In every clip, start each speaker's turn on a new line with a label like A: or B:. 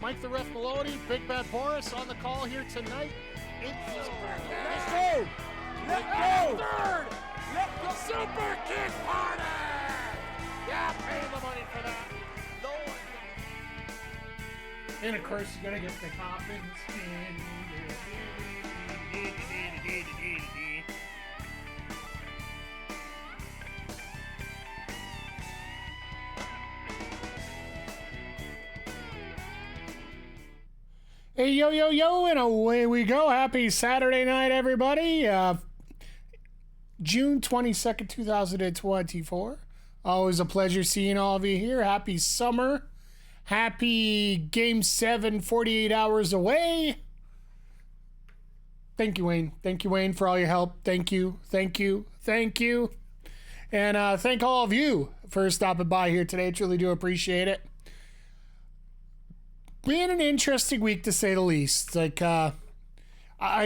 A: Mike the Ref Maloney, Big Bad Boris on the call here tonight. It's
B: Let's go! Let's go!
A: Third! The Super Kick Party! Yeah, pay the money for that. No one. And of course, you gotta get the coffin skin. Hey, yo, yo, yo, and away we go. Happy Saturday night, everybody. June 22nd, 2024. Always a pleasure seeing all of you here. Happy summer. Happy Game 7, 48 hours away. Thank you, Wayne. Thank you, Wayne, for all your help. Thank you, thank you, thank you. And thank all of you for stopping by here today. Truly do appreciate it. Been an interesting week, to say the least. Like, I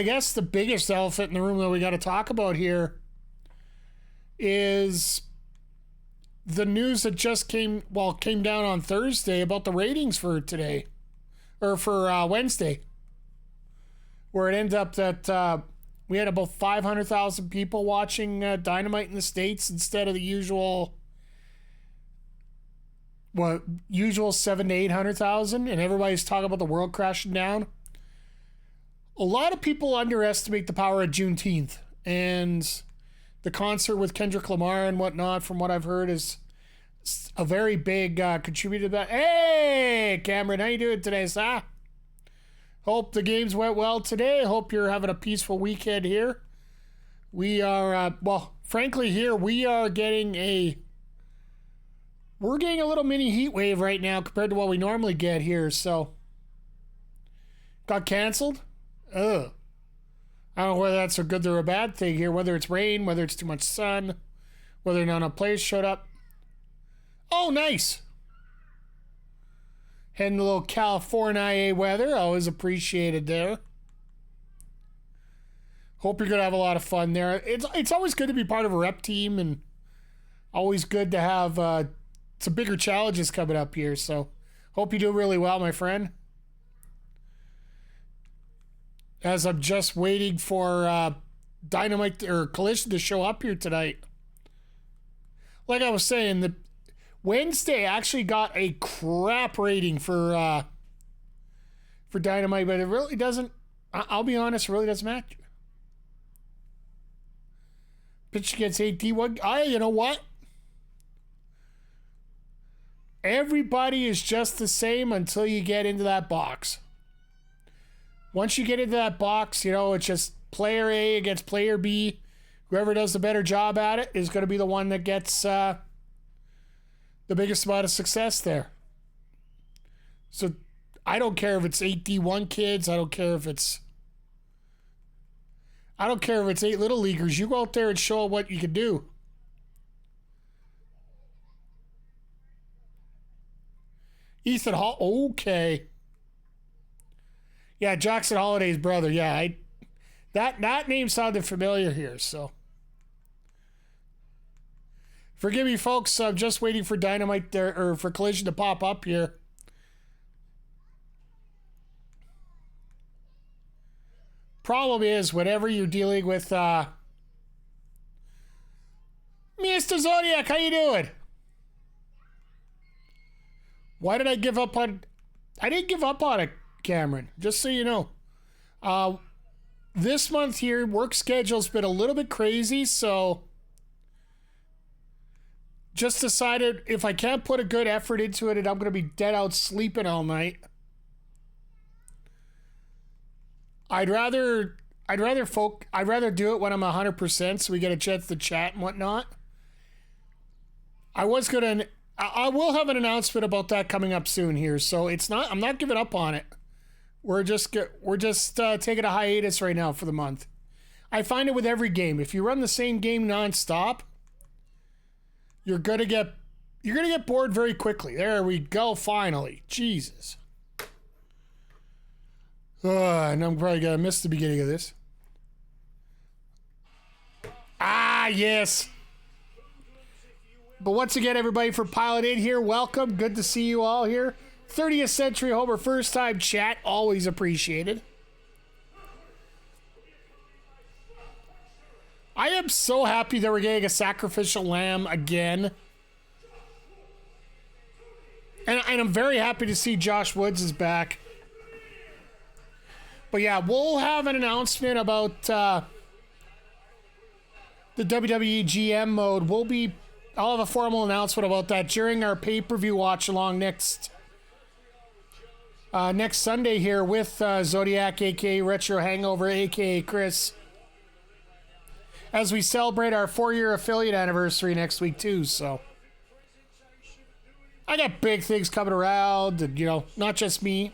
A: guess the biggest elephant in the room that we got to talk about here is the news that just came down on Thursday about the ratings for today, or for Wednesday, where it ended up that we had about 500,000 people watching Dynamite in the States instead of the usual 700,000 to 800,000, and everybody's talking about the world crashing down. A lot of people underestimate the power of Juneteenth, and the concert with Kendrick Lamar and whatnot, from what I've heard, is a very big contributor to that. Hey, Cameron, how you doing today, sir? Hope the games went well today. Hope you're having a peaceful weekend here. We are, frankly, here we are getting We're getting a little mini heat wave right now compared to what we normally get here, so. Got canceled? Ugh. I don't know whether that's a good or a bad thing here, whether it's rain, whether it's too much sun, whether not enough players showed up. Oh, nice. Heading a little California weather, always appreciated there. Hope you're going to have a lot of fun there. It's always good to be part of a rep team, and always good to have some bigger challenges coming up here, so hope you do really well, my friend. As I'm just waiting for Dynamite or Collision to show up here tonight. Like I was saying, the Wednesday actually got a crap rating for Dynamite, but it really doesn't. I'll be honest, it really doesn't matter. Pitch against AT1. You know what? Everybody is just the same until you get into that box. Once you get into that box, it's just player A against player B. Whoever does the better job at it is going to be the one that gets the biggest amount of success there. So I don't care if it's 8D1 kids. I don't care if it's 8 little leaguers. You go out there and show what you can do. Ethan Hall, okay. Yeah, Jackson Holliday's brother. Yeah, that name sounded familiar here, so. Forgive me, folks. I'm just waiting for Dynamite there, or for Collision to pop up here. Problem is, whenever you're dealing with Mr. Zodiac, how you doing? Why did I give up on... I didn't give up on it, Cameron, just so you know. This month here, work schedule's been a little bit crazy, so just decided if I can't put a good effort into it and I'm going to be dead out sleeping all night, I'd rather do it when I'm 100% so we get a chance to chat and whatnot. I will have an announcement about that coming up soon here, so I'm not giving up on it. We're just taking a hiatus right now for the month. I find it with every game. If you run the same game nonstop, you're gonna get bored very quickly. There we go, finally. Jesus. And I'm probably gonna miss the beginning of this. Ah, yes. But once again, everybody, for piling in here, welcome. Good to see you all here. 30th Century Homer first time chat, always appreciated. I am so happy that we're getting a sacrificial lamb again. And I'm very happy to see Josh Woods is back. But yeah, we'll have an announcement about the WWE GM mode. I'll have a formal announcement about that during our pay-per-view watch along next Sunday here with Zodiac, aka Retro Hangover, aka Chris, as we celebrate our 4-year affiliate anniversary next week too. So I got big things coming around, and not just me,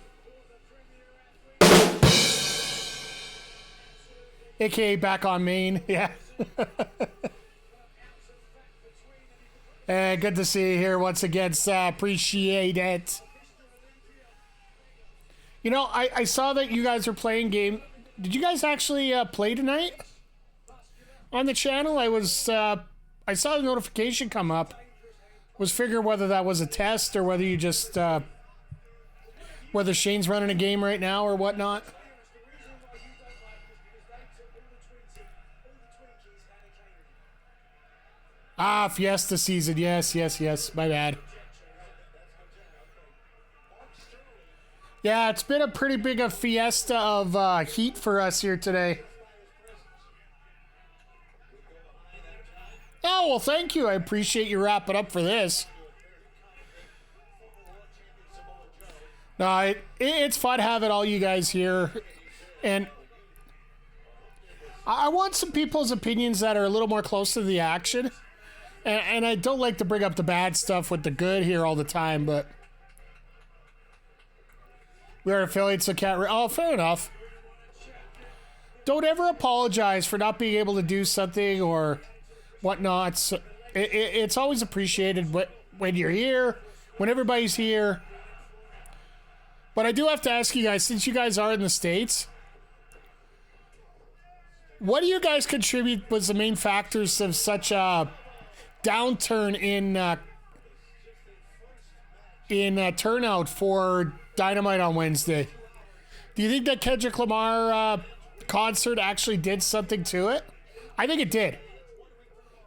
A: aka back on Maine. Yeah. And good to see you here once again. Appreciate it. I saw that you guys are playing game. Did you guys actually play tonight on the channel? I saw the notification come up. Was figuring whether that was a test or whether you just whether Shane's running a game right now or whatnot. Fiesta season. Yes. My bad. Yeah, it's been a pretty big a fiesta of heat for us here today. Oh, well, thank you. I appreciate you wrapping up for this. No, it's fun having all you guys here. And I want some people's opinions that are a little more close to the action. And I don't like to bring up the bad stuff with the good here all the time, but we are affiliates, so can't. Oh, fair enough. Don't ever apologize for not being able to do something or whatnot. So it's always appreciated when you're here, when everybody's here. But I do have to ask you guys, since you guys are in the States, what do you guys contribute was the main factors of such a downturn in turnout for Dynamite on Wednesday? Do you think that Kendrick Lamar concert actually did something to it? I think it did,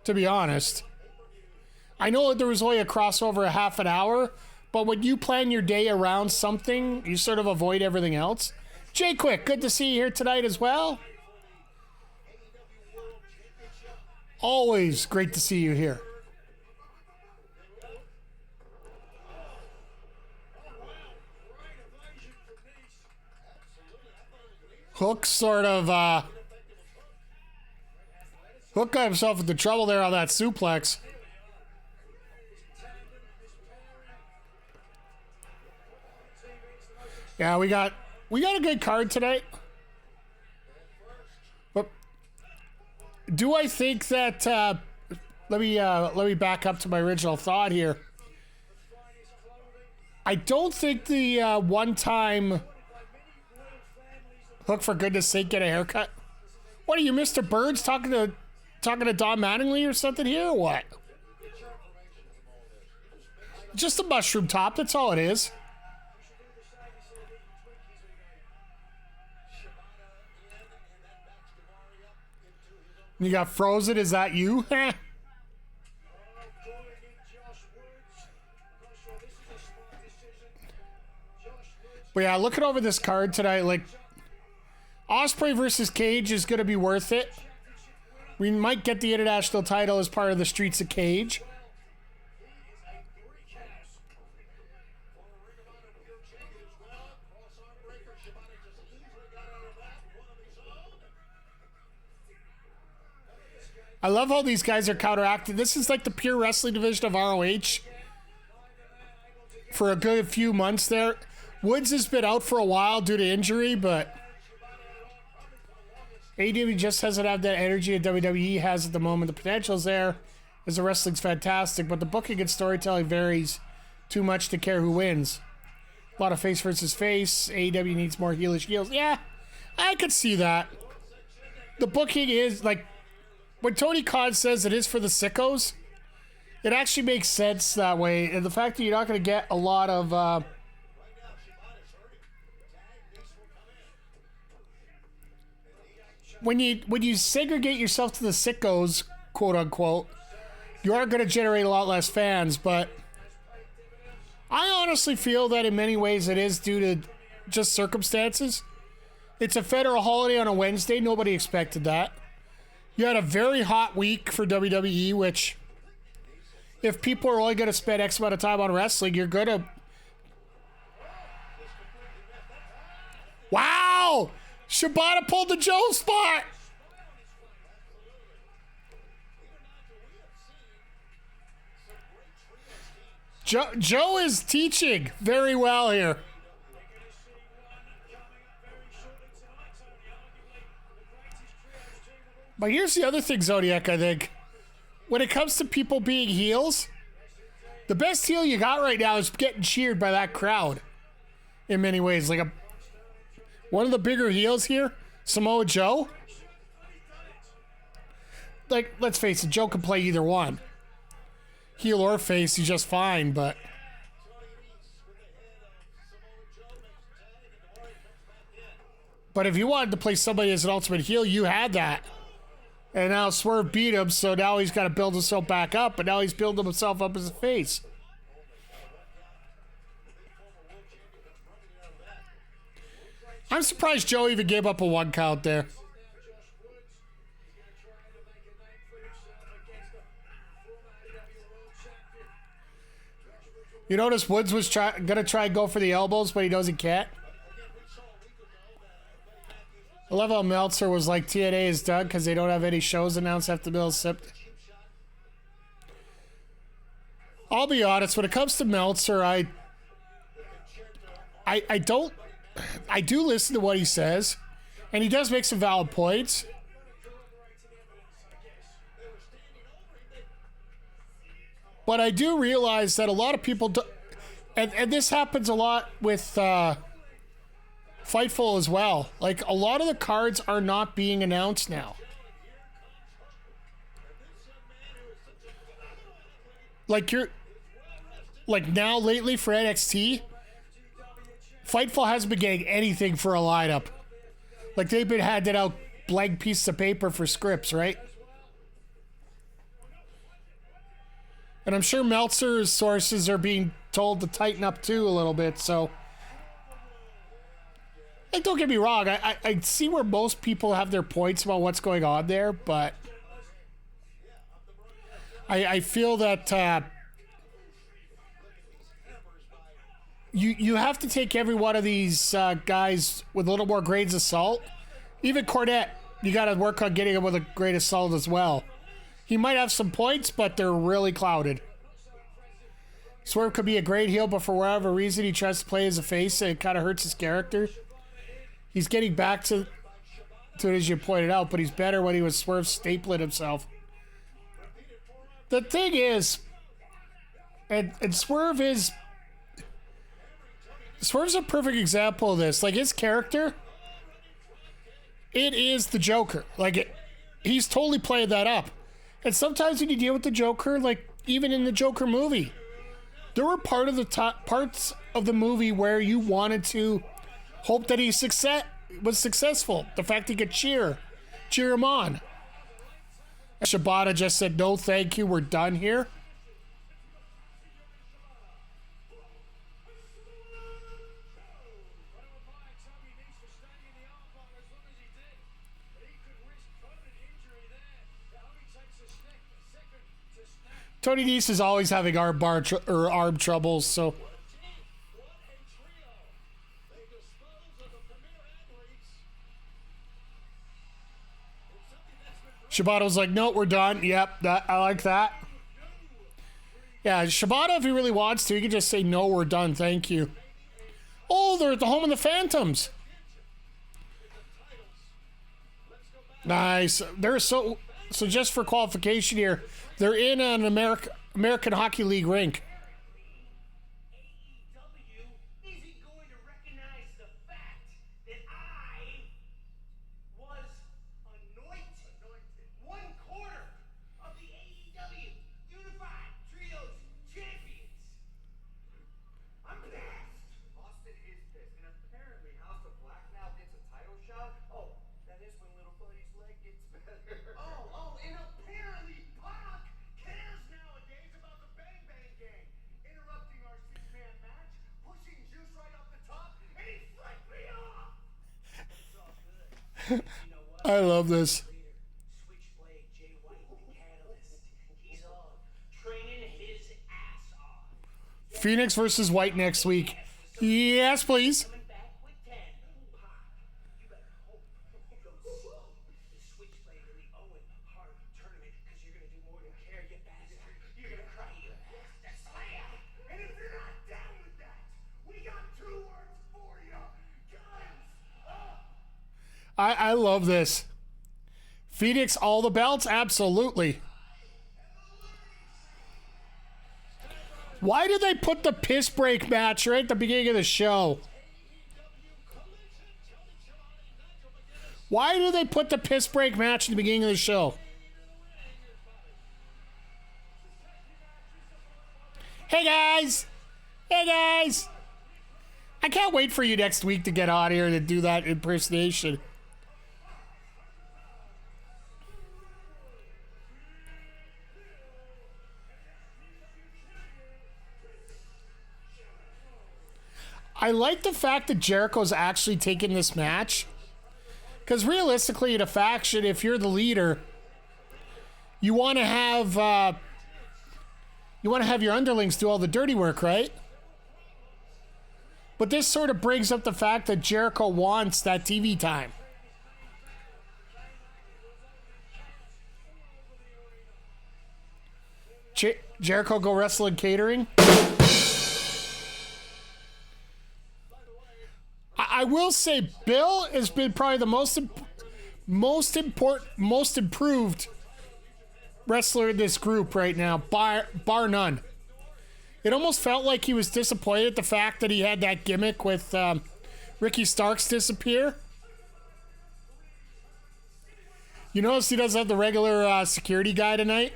A: to be honest. I know there was only a crossover a half an hour, but when you plan your day around something, you sort of avoid everything else. Jay Quick, good to see you here tonight as well. Always great to see you here. Hook got himself into trouble there on that suplex. Yeah, we got a good card tonight. But do I think that let me back up to my original thought here. I don't think the one-time Hook, for goodness sake, get a haircut. What are you, Mr. Birds, talking to Don Mattingly or something here, or what? Just a mushroom top, that's all it is. You got Frozen, is that you? But yeah, looking over this card tonight, like, Ospreay versus Cage is going to be worth it. We might get the international title as part of the Streets of Cage. I love how these guys are counteracting. This is like the pure wrestling division of ROH for a good few months there. Woods has been out for a while due to injury, but AEW just doesn't have that energy that WWE has at the moment. The potential's there, as the wrestling's fantastic, but the booking and storytelling varies too much to care who wins. A lot of face versus face. AEW needs more heelish heels. Yeah, I could see that. The booking is, like, when Tony Khan says it is for the sickos, it actually makes sense that way. And the fact that you're not going to get a lot of when you segregate yourself to the sickos, quote unquote, you are going to generate a lot less fans. But I honestly feel that in many ways it is due to just circumstances. It's a federal holiday on a Wednesday. Nobody expected that. You had a very hot week for WWE, which, if people are only going to spend X amount of time on wrestling, you're going to... Wow! Shibata pulled the Joe spot! Joe is teaching very well here. But here's the other thing, Zodiac, I think. When it comes to people being heels, the best heel you got right now is getting cheered by that crowd. In many ways. Like one of the bigger heels here, Samoa Joe. Like, let's face it, Joe can play either one. Heel or face, he's just fine, but... But if you wanted to play somebody as an ultimate heel, you had that. And now Swerve beat him, so now he's got to build himself back up, but now he's building himself up as a face. I'm surprised Joe even gave up a 1 count there. You notice Woods was gonna try and go for the elbows, but he knows he can't. I love how Meltzer was like, TNA is done because they don't have any shows announced after Bill sipped. I'll be honest, when it comes to Meltzer, I do listen to what he says, and he does make some valid points. But I do realize that a lot of people do, and this happens a lot with Fightful as well. Like, a lot of the cards are not being announced now. Like, now lately for NXT, Fightful hasn't been getting anything for a lineup. Like, they've been handing out blank pieces of paper for scripts, right? And I'm sure Meltzer's sources are being told to tighten up too a little bit, so... Like, don't get me wrong, I see where most people have their points about what's going on there, but... I feel that you have to take every one of these guys with a little more grains of salt. Even Cornette, you got to work on getting him with a grain of salt as well. He might have some points, but they're really clouded. Swerve could be a great heel, but for whatever reason he tries to play as a face and it kind of hurts his character. He's getting back to it, as you pointed out, but he's better when he was Swerve stapling himself. The thing is, and Swerve's a perfect example of this. Like, his character, it is the Joker. Like, he's totally playing that up. And sometimes when you deal with the Joker, like, even in the Joker movie, there were parts of the movie where you wanted to hope that he was successful. The fact he could cheer him on. Shibata just said, no, thank you, we're done here. Tony Nese is always having arm troubles, so... Shibata was like, no, we're done. Yep, I like that. Yeah, Shibata, if he really wants to, he can just say, no, we're done, thank you. Oh, they're at the home of the Phantoms. Nice. They're so just for qualification here, they're in an American Hockey League rink. I love this. Phoenix versus White next week. Yes, please. I love this. Phoenix, all the belts? Absolutely. Why did they put the piss break match right at the beginning of the show? Why did they put the piss break match at the beginning of the show? Hey guys! Hey guys! I can't wait for you next week to get on here to do that impersonation. I like the fact that Jericho's actually taking this match. Because realistically, in a faction, if you're the leader, you want to have your underlings do all the dirty work, right? But this sort of brings up the fact that Jericho wants that TV time. Jericho go wrestle in catering. I will say Bill has been probably the most improved wrestler in this group right now, bar none. It almost felt like he was disappointed at the fact that he had that gimmick with Ricky Starks disappear. You notice he doesn't have the regular security guy tonight,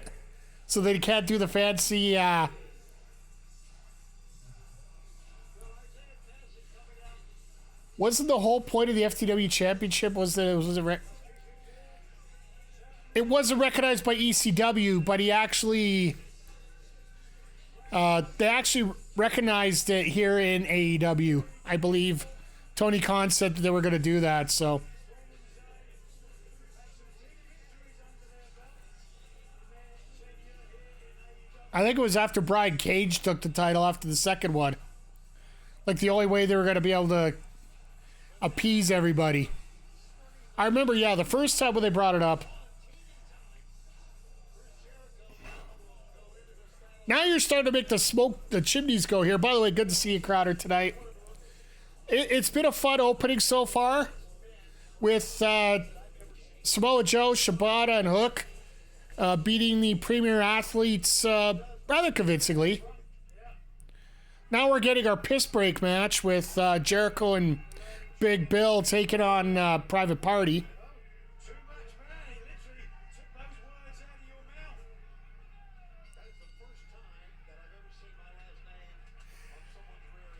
A: so that he can't do the fancy. Wasn't the whole point of the FTW Championship was that it wasn't recognized by ECW, but he actually they actually recognized it here in AEW. I believe Tony Khan said that they were going to do that, so. I think it was after Brian Cage took the title after the second one. Like the only way they were going to be able to appease everybody. I remember, yeah, the first time when they brought it up. Now you're starting to make the chimneys go here. By the way, good to see you, Crowder, tonight. It's been a fun opening so far with Samoa Joe, Shibata, and Hook beating the Premier Athletes rather convincingly. Now we're getting our piss break match with Jericho and Big Bill taking on Private Party.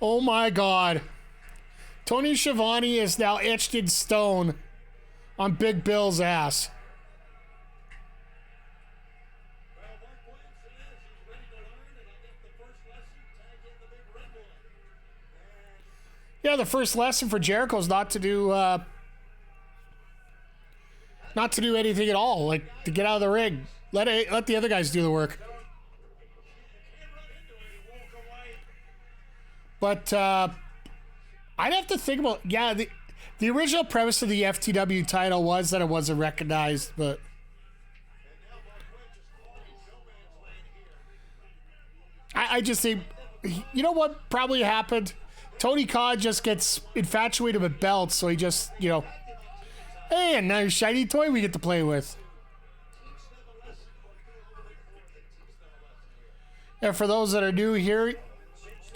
A: Oh my God. Tony Schiavone is now etched in stone on Big Bill's ass. Yeah, the first lesson for Jericho is not to do anything at all. Like, to get out of the ring. Let the other guys do the work. But I'd have to think about, yeah, the original premise of the FTW title was that it wasn't recognized, but I just think, you know what probably happened? Tony Khan just gets infatuated with belts, so he just, hey, and now your shiny toy we get to play with. And for those that are new here,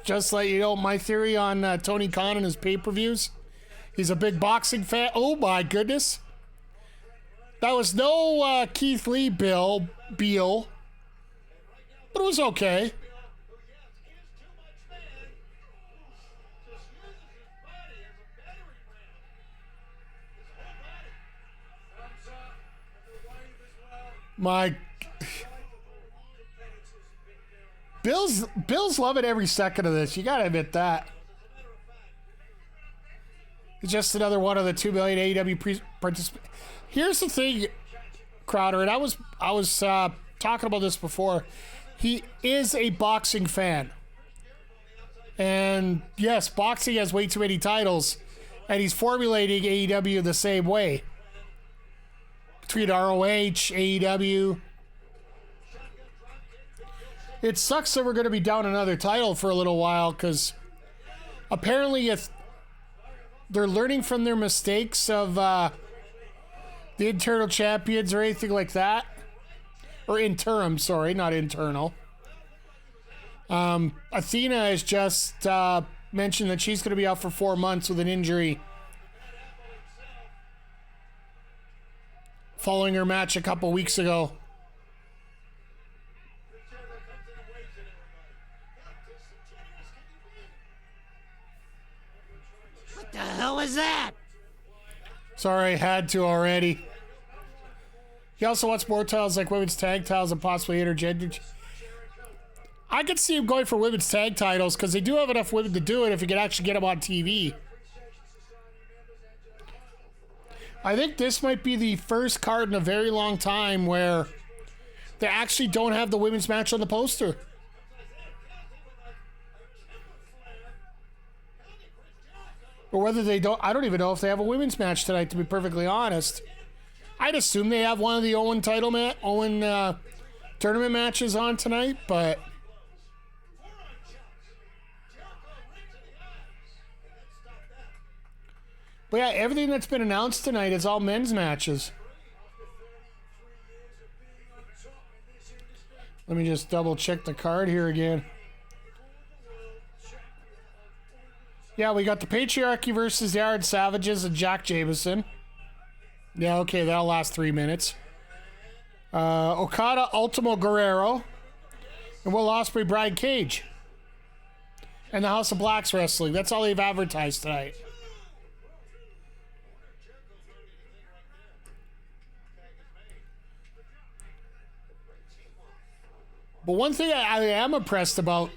A: just let you know my theory on Tony Khan and his pay-per-views. He's a big boxing fan. Oh my goodness. That was no Keith Lee Beal, but it was okay. Bill's loving every second of this. You gotta admit that. It's just another one of the 2 million AEW participants. Here's the thing, Crowder, and I was talking about this before. He is a boxing fan. And yes, boxing has way too many titles, and he's formulating AEW the same way. Between ROH, AEW. It sucks that we're going to be down another title for a little while, because apparently if they're learning from their mistakes of the internal champions or anything like that. Or interim, sorry, not internal. Athena has just mentioned that she's going to be out for 4 months with an injury following her match a couple weeks ago.
B: What the hell is that?
A: Sorry, I had to already. He also wants more titles like women's tag titles and possibly intergender. I could see him going for women's tag titles because they do have enough women to do it if you can actually get them on TV. I think this might be the first card in a very long time where they actually don't have the women's match on the poster. Or whether they don't, I don't even know if they have a women's match tonight, to be perfectly honest. I'd assume they have one of the Owen tournament matches on tonight, but yeah, everything that's been announced tonight is all men's matches. Let me just double check the card here again. Yeah, we got the Patriarchy versus the Iron Savages and Jack Jameson. Yeah, okay, that'll last 3 minutes. Okada, Ultimo Guerrero, and Will Ospreay, Brian Cage. And the House of Blacks Wrestling. That's all they've advertised tonight. But one thing I am impressed about,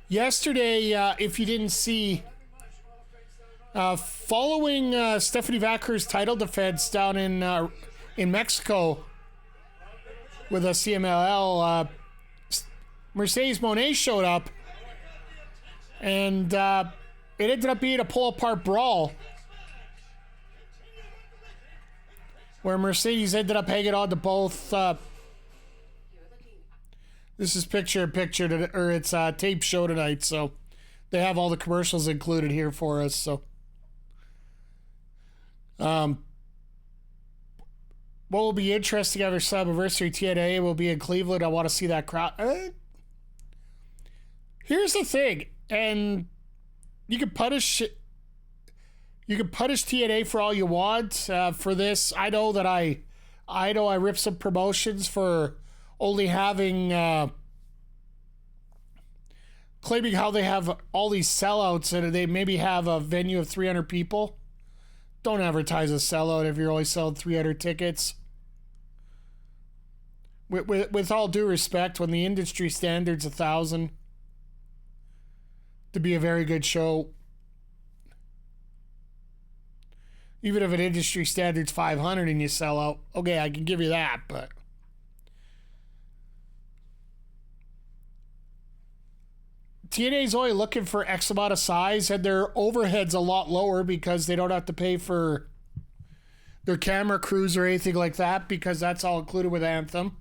A: yesterday, if you didn't see, following Stephanie Vacker's title defense down in Mexico with a CMLL, Mercedes Mone showed up, and it ended up being a pull-apart brawl where Mercedes ended up hanging on to both. This is picture-in-picture, or it's a tape show tonight, so they have all the commercials included here for us. So, what will be interesting after Slammiversary TNA will be in Cleveland. I want to see that crowd. Here's the thing, and you can punish TNA for all you want for this. I know I rip some promotions for only having claiming how they have all these sellouts and they maybe have a venue of 300 people. Don't advertise a sellout if you're only selling 300 tickets. With all due respect, when the industry standard's 1,000 to be a very good show, even if an industry standard's 500 and you sell out, okay, I can give you that, but TNA's only looking for X amount of size, and their overhead's a lot lower because they don't have to pay for their camera crews or anything like that, because that's all included with Anthem.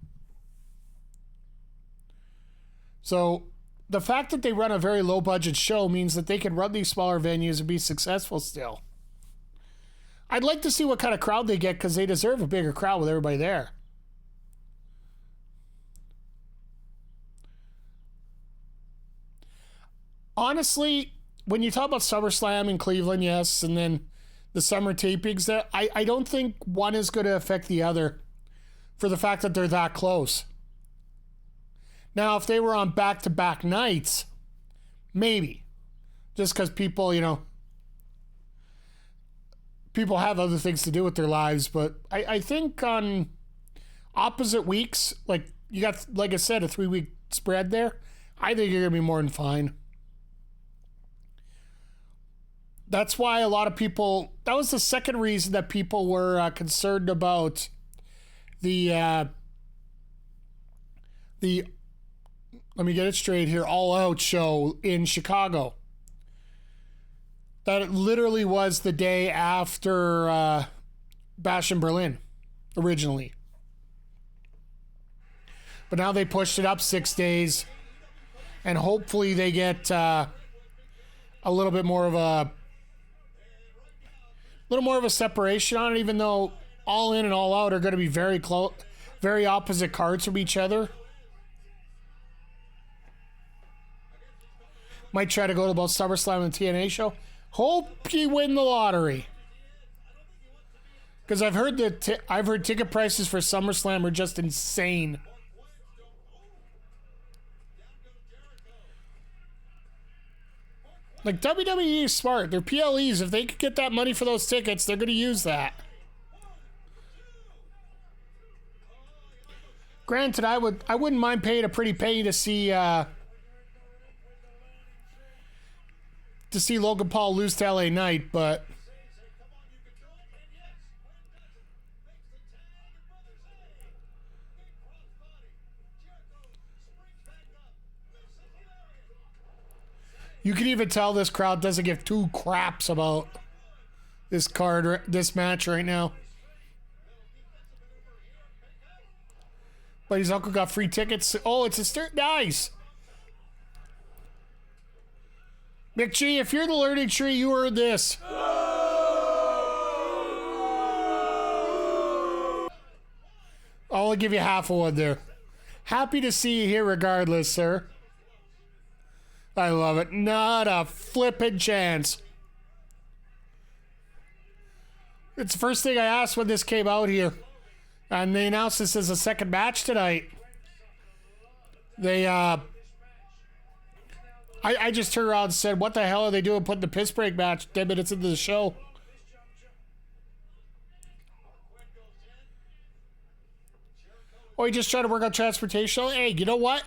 A: So the fact that they run a very low budget show means that they can run these smaller venues and be successful still. I'd like to see what kind of crowd they get, because they deserve a bigger crowd with everybody there. Honestly, when you talk about SummerSlam in Cleveland, yes, and then the summer tapings, that I don't think one is going to affect the other for the fact that they're that close. Now, if they were on back-to-back nights, maybe. Just because people, people have other things to do with their lives. But I think on opposite weeks, like you got, like I said, a 3-week spread there, I think you're going to be more than fine. that's why a lot of people, that was the second reason that people were concerned about the let me get it straight here, All Out show in Chicago. That it literally was the day after Bash in Berlin, originally. But now they pushed it up 6 days, and hopefully they get a little bit more of a separation on it, even though All In and All Out are going to be very close, very opposite cards from each other. Might try to go to both SummerSlam and TNA show. Hope you win the lottery. Because I've heard ticket prices for SummerSlam are just insane. Like, WWE is smart. They're PLEs. If they could get that money for those tickets, they're going to use that. Granted, I wouldn't mind paying a pretty penny to see Logan Paul lose to LA Knight, but you can even tell this crowd doesn't give two craps about this match right now. But his uncle got free tickets. Oh, it's a start. Nice. McG, if you're the learning tree, you earned this. I'll give you half of one there. Happy to see you here regardless, sir. I love it. Not a flippin' chance. It's the first thing I asked when this came out here. And they announced this as a second match tonight. I just turned around and said, what the hell are they doing putting the piss break match 10 minutes into the show? Oh, you just trying to work on transportation? Hey, you know what?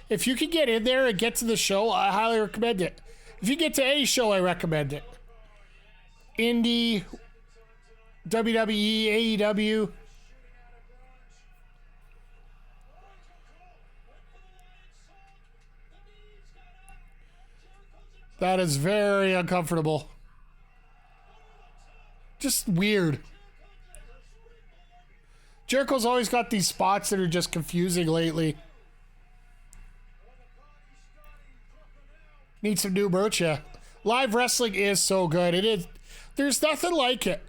A: If you can get in there and get to the show, I highly recommend it. If you get to any show, I recommend it. Indie, WWE, AEW. That is very uncomfortable. Just weird. Jericho's always got these spots that are just confusing lately. Need some new merch, yeah. Live wrestling is so good. It is. There's nothing like it.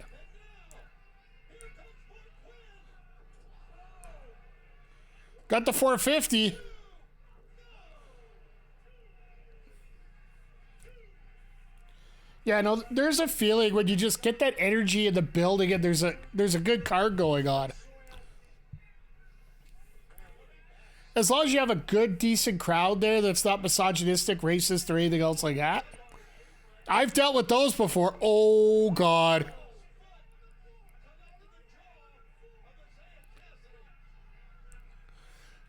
A: Got the 450. Yeah, no, there's a feeling when you just get that energy in the building and there's a good card going on. As long as you have a good, decent crowd there that's not misogynistic, racist, or anything else like that. I've dealt with those before. Oh, God.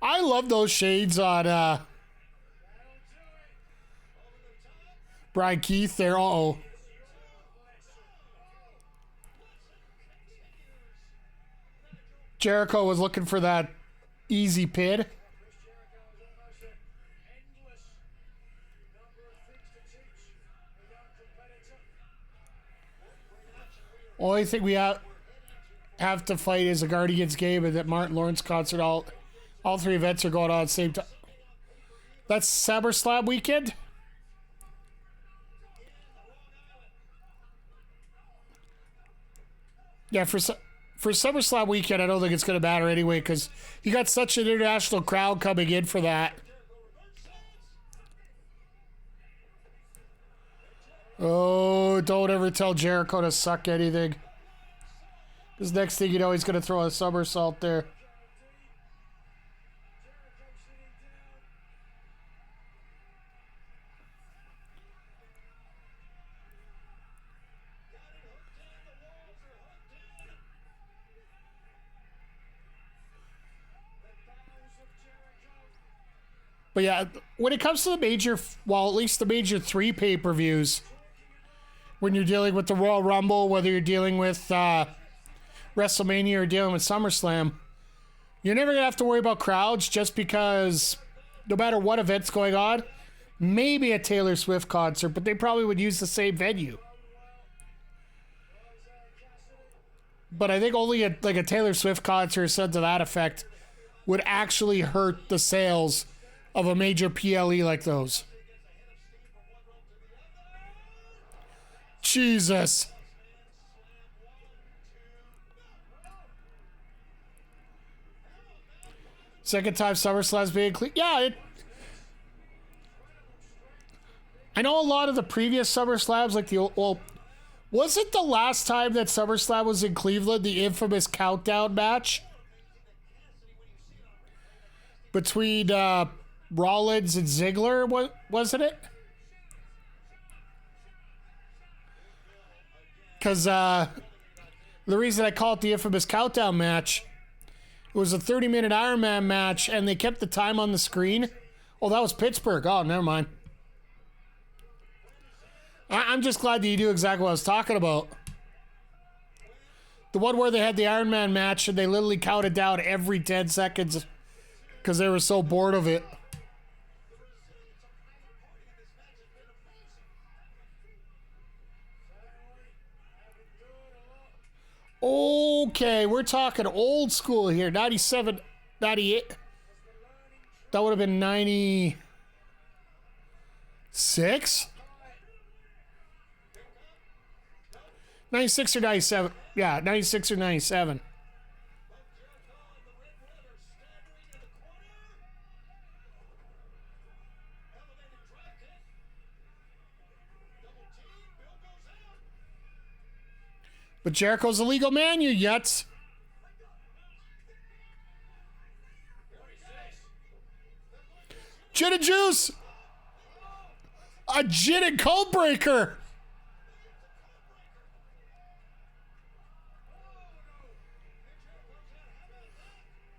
A: I love those shades on Brian Keith there. Uh-oh. Jericho was looking for that easy pin. Only thing we have to fight is a Guardians game and that Martin Lawrence concert. All three events are going on at the same time. That's SummerSlam weekend? Yeah, for SummerSlam weekend, I don't think it's going to matter anyway because you got such an international crowd coming in for that. Oh, don't ever tell Jericho to suck anything. Because next thing you know, he's going to throw a somersault there. But yeah, when it comes to the major, well, at least the major 3 pay-per-views, when you're dealing with the Royal Rumble, whether you're dealing with WrestleMania or dealing with SummerSlam, you're never going to have to worry about crowds just because no matter what event's going on, maybe a Taylor Swift concert, but they probably would use the same venue. But I think only a Taylor Swift concert or something to that effect would actually hurt the sales of a major PLE like those. Jesus. Second time SummerSlam's being clean. Yeah, I know a lot of the previous SummerSlams, like the old... Well, was it the last time that SummerSlam was in Cleveland, the infamous countdown match? Between Rollins and Ziggler, wasn't it? Because the reason I call it the infamous countdown match, it was a 30-minute Iron Man match, and they kept the time on the screen. Oh, that was Pittsburgh. Oh, never mind. I'm just glad that you knew exactly what I was talking about. The one where they had the Iron Man match, and they literally counted down every 10 seconds because they were so bored of it. Okay, we're talking old school here. 97, 98. That would have been 96? 96 or 97. Yeah, 96 or 97. But Jericho's a legal man, you yuts. Gin and juice. A gin and cold breaker.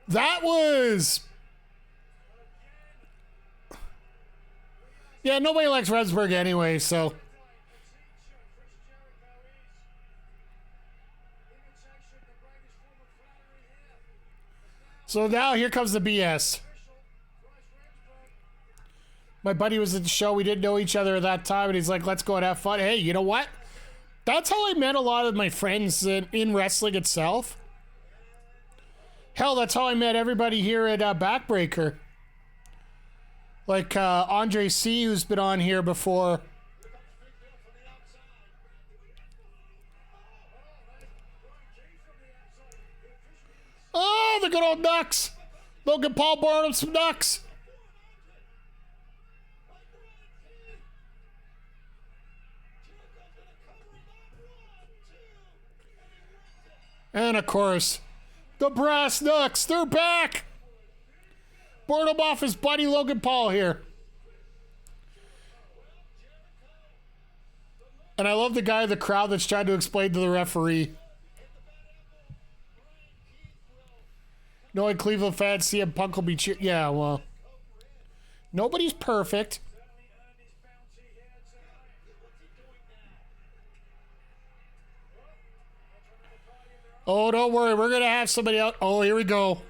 A: That was... Yeah, nobody likes Redsburg anyway, so... So now here comes the BS. My buddy was at the show. We didn't know each other at that time, and he's like, let's go and have fun. Hey, you know what? That's how I met a lot of my friends in wrestling itself. Hell, that's how I met everybody here at Backbreaker. Like Andre C., who's been on here before. Oh, the good old Ducks. Logan Paul borrowed him some Ducks. And of course, the Brass Knucks, they're back. Board him off his buddy Logan Paul here. And I love the guy in the crowd that's trying to explain to the referee. Knowing Cleveland fans, CM Punk will be cheer. Yeah, well, nobody's perfect. Oh, don't worry. We're going to have somebody out. Oh, here we go.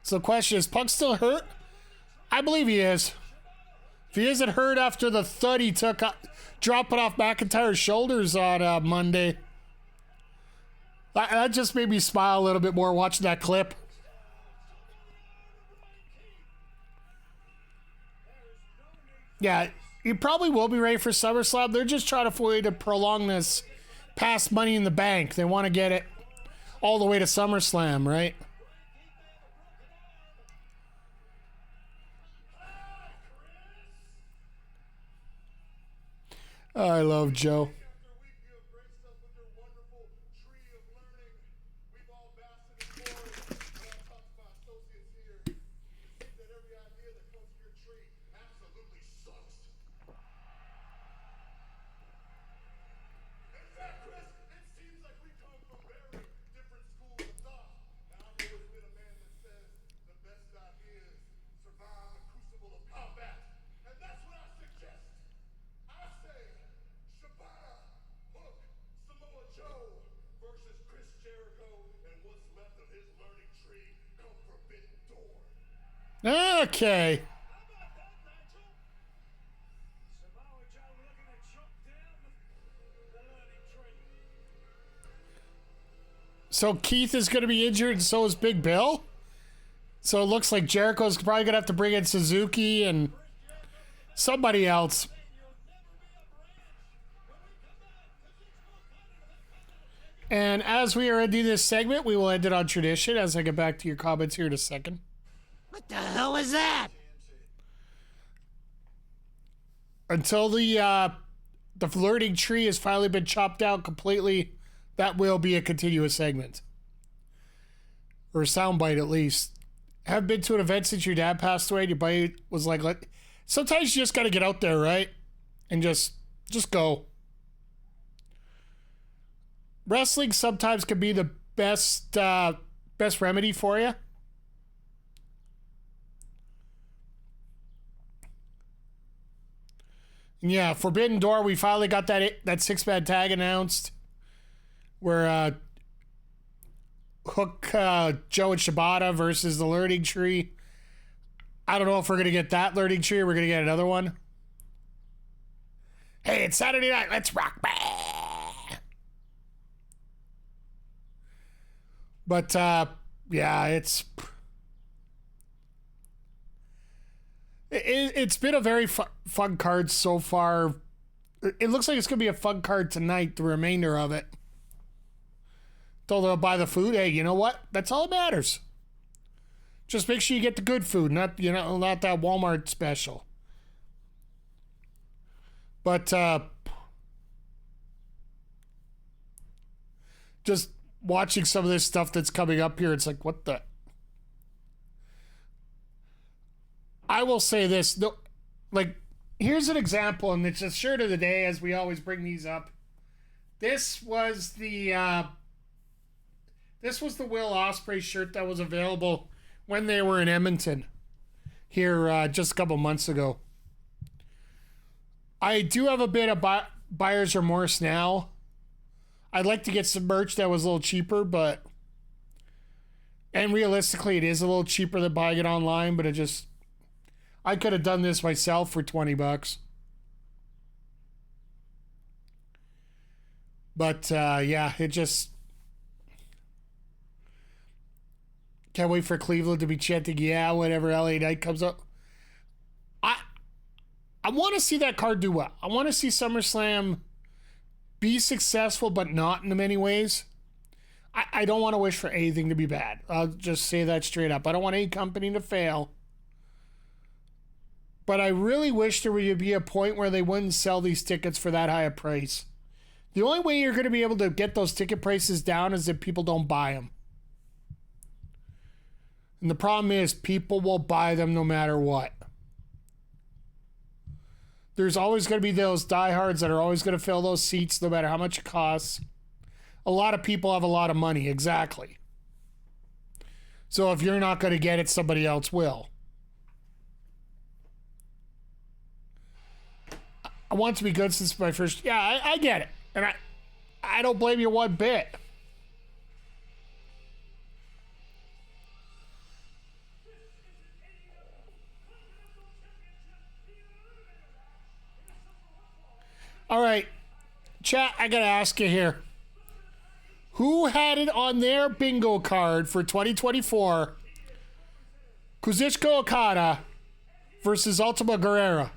A: So the question is, Punk still hurt? I believe he is. If he isn't hurt after the thud he took dropping off McIntyre's shoulders on Monday, that just made me smile a little bit more watching that clip. Yeah, you probably will be ready for SummerSlam. They're just trying to find a way to prolong this past Money in the Bank. They want to get it all the way to SummerSlam, right? I love Joe.
C: versus Chris Jericho and what's left of his learning tree come Forbidden Door.
A: Okay.
D: Samoa Joe looking to chop down the learning tree.
A: So Keith is going to be injured, and so is Big Bill. So it looks like Jericho's probably going to have to bring in Suzuki and somebody else. And as we are ending this segment, we will end it on tradition as I get back to your comments here in a second.
B: What the hell is that?
A: Until the flirting tree has finally been chopped out completely, that will be a continuous segment. Or a soundbite at least. Have been to an event since your dad passed away and your buddy was like, sometimes you just got to get out there, right? And just go. Wrestling sometimes can be the best remedy for you. And yeah, Forbidden Door, we finally got that 6-man tag announced where Hook, Joe and Shibata versus the Learning Tree. I don't know if we're going to get that Learning Tree or we're going to get another one. Hey, it's Saturday night. Let's rock. But, yeah, it's been a very fun card so far. It looks like it's going to be a fun card tonight, the remainder of it. Told them to buy the food. Hey, you know what? That's all that matters. Just make sure you get the good food, not that Walmart special. But just watching some of this stuff that's coming up here, it's like, what the? I will say this. No, like, here's an example, and it's a shirt of the day, as we always bring these up. This was the Will Ospreay shirt that was available when they were in Edmonton here just a couple months ago. I do have a bit of buyer's remorse now. I'd like to get some merch that was a little cheaper, and realistically it is a little cheaper than buying it online, but I could have done this myself for $20. But yeah, it just can't wait for Cleveland to be chanting, yeah, whenever LA Knight comes up. I want to see that card do well. I want to see SummerSlam be successful, but not in many ways. I don't want to wish for anything to be bad. I'll just say that straight up. I don't want any company to fail. But I really wish there would be a point where they wouldn't sell these tickets for that high a price. The only way you're going to be able to get those ticket prices down is if people don't buy them. And the problem is people will buy them no matter what. There's always going to be those diehards that are always going to fill those seats no matter how much it costs. A lot of people have a lot of money, exactly. So if you're not going to get it, somebody else will. I want it to be good since my first... Yeah, I get it. And I don't blame you one bit. All right, chat, I got to ask you here. Who had it on their bingo card for 2024? Kuzichka Okada versus Ultimo Guerrero.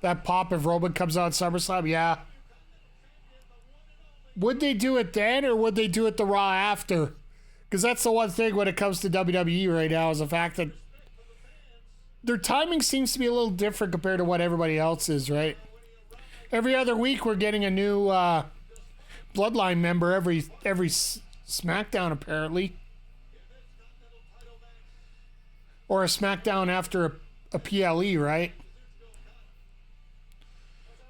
A: That pop if Roman comes out SummerSlam, yeah. Would they do it then or would they do it the Raw after? Because that's the one thing when it comes to WWE right now is the fact that their timing seems to be a little different compared to what everybody else is, right? Every other week we're getting a new Bloodline member every SmackDown apparently. Or a SmackDown after a PLE, right?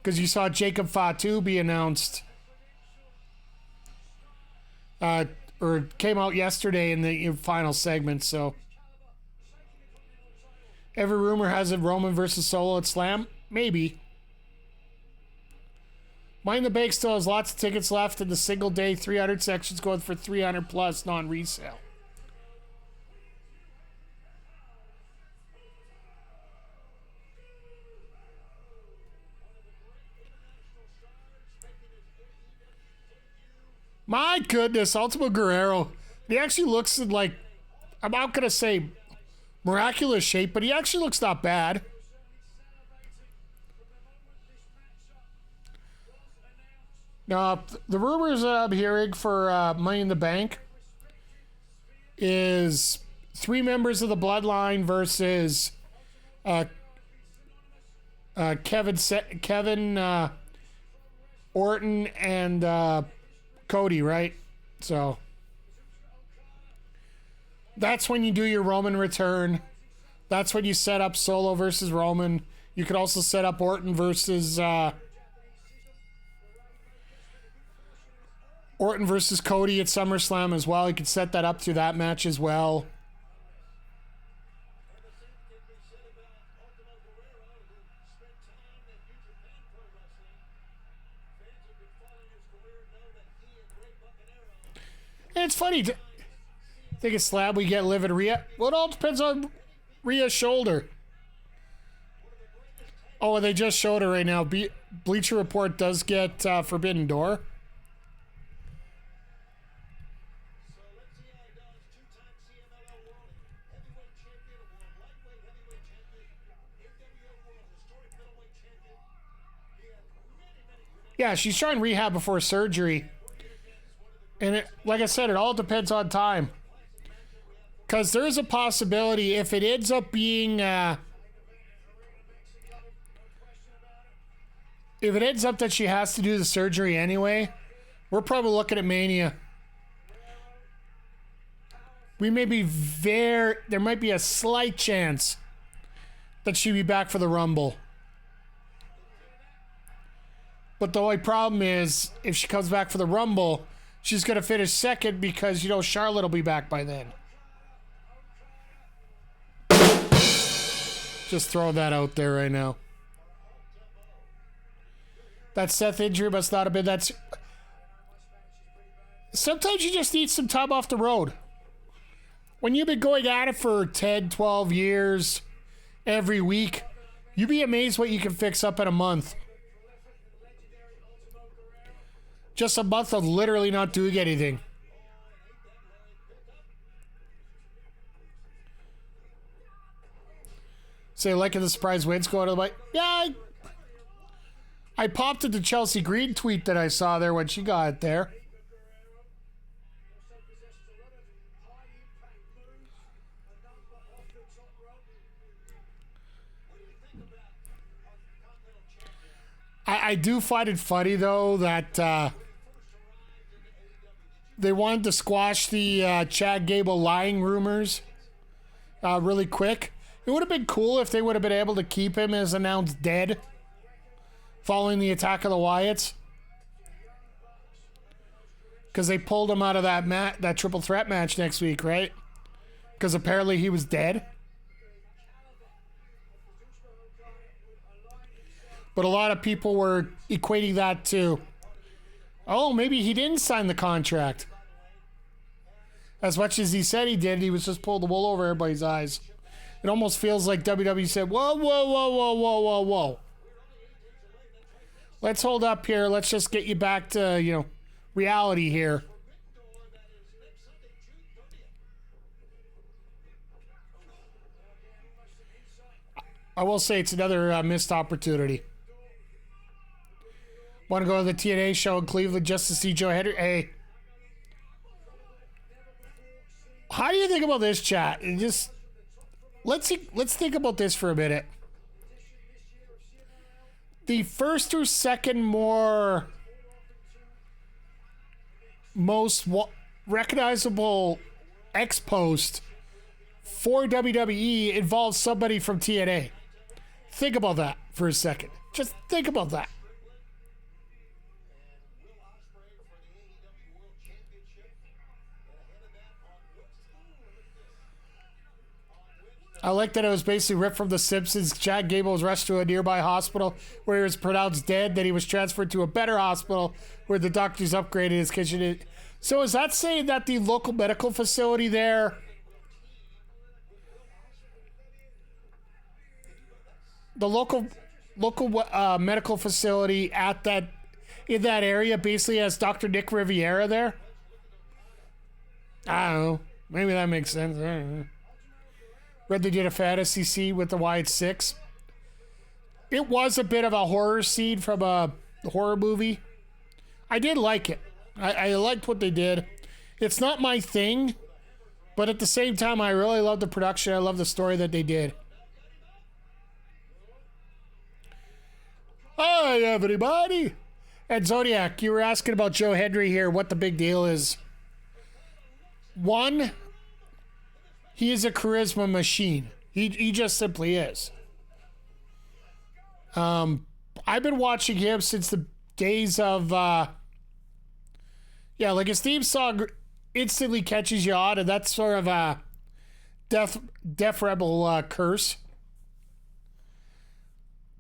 A: Because you saw Jacob Fatu be announced. Or came out yesterday in the final segment, so. Every rumor has it Roman versus Solo at Slam. Maybe. Money in the Bank still has lots of tickets left, and the single day 300 sections going for 300 plus non-resale. My goodness, Ultimo Guerrero. He actually looks in, like, I'm not going to say miraculous shape, but he actually looks not bad. Now, the rumors that I'm hearing for Money in the Bank is 3 members of the Bloodline versus Kevin Orton and Cody, right? So that's when you do your Roman return. That's when you set up Solo versus Roman. You could also set up Orton versus Cody at SummerSlam as well. You could set that up through that match as well. And it's funny. Think it's Slab we get Liv and Rhea. Well, it all depends on Rhea's shoulder. Oh, and they just showed her right now. Bleacher Report does get Forbidden Door. Yeah, she's trying rehab before surgery. And it, like I said, it all depends on time. Because there's a possibility if it ends up being... if it ends up that she has to do the surgery anyway, we're probably looking at Mania. We may be there might be a slight chance that she'd be back for the Rumble. But the only problem is, if she comes back for the Rumble, she's going to finish second because, Charlotte will be back by then. Just throwing that out there right now. That Seth injury must not have been that... Sometimes you just need some time off the road. When you've been going at it for 10, 12 years, every week, you'd be amazed what you can fix up in a month. Just a month of literally not doing anything. Say, liking the surprise wins going to the mic. Yeah, I popped at the Chelsea Green tweet that I saw there when she got it there. I do find it funny, though, that they wanted to squash the Chad Gable lying rumors really quick. It would have been cool if they would have been able to keep him as announced dead following the attack of the Wyatts. Because they pulled him out of that triple threat match next week, right? Because apparently he was dead. But a lot of people were equating that to, oh, maybe he didn't sign the contract. As much as he said he did, he was just pulled the wool over everybody's eyes. It almost feels like WWE said, whoa, whoa, whoa, whoa, whoa, whoa, whoa. Let's hold up here. Let's just get you back to, reality here. I will say it's another missed opportunity. Want to go to the TNA show in Cleveland just to see Joe Hendry? Hey. How do you think about this, chat? And just let's think about this for a minute. The first or second most recognizable X-Post for WWE involves somebody from TNA. Think about that for a second. Just think about that. I like that it was basically ripped from The Simpsons. Chad Gable was rushed to a nearby hospital where he was pronounced dead. Then he was transferred to a better hospital where the doctors upgraded his kitchen. So is that saying that the local medical facility there, the local medical facility in that area basically has Dr. Nick Riviera there? I don't know. Maybe that makes sense. I don't know. Read they did a fantasy scene with the Wyatt Six. It was a bit of a horror scene from a horror movie. I did like it. I liked what they did. It's not my thing, but at the same time, I really love the production. I love the story that they did. Hi, everybody. And Zodiac, you were asking about Joe Hendry here, what the big deal is. One, he is a charisma machine. He just simply is. I've been watching him since the days of, like his theme song instantly catches you on, and that's sort of a Def Rebel curse.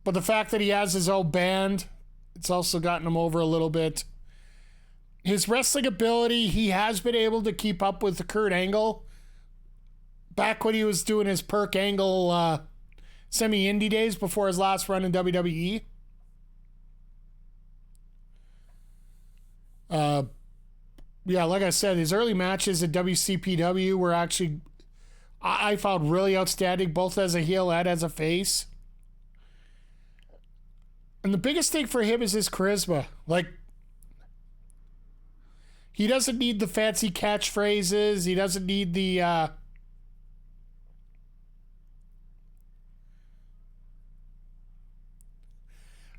A: But the fact that he has his own band, it's also gotten him over a little bit. His wrestling ability, he has been able to keep up with the Kurt Angle. Back when he was doing his Perk Angle semi-indie days before his last run in WWE. Like I said, his early matches at WCPW were actually, I found really outstanding, both as a heel and as a face. And the biggest thing for him is his charisma. Like, he doesn't need the fancy catchphrases. He doesn't need the, a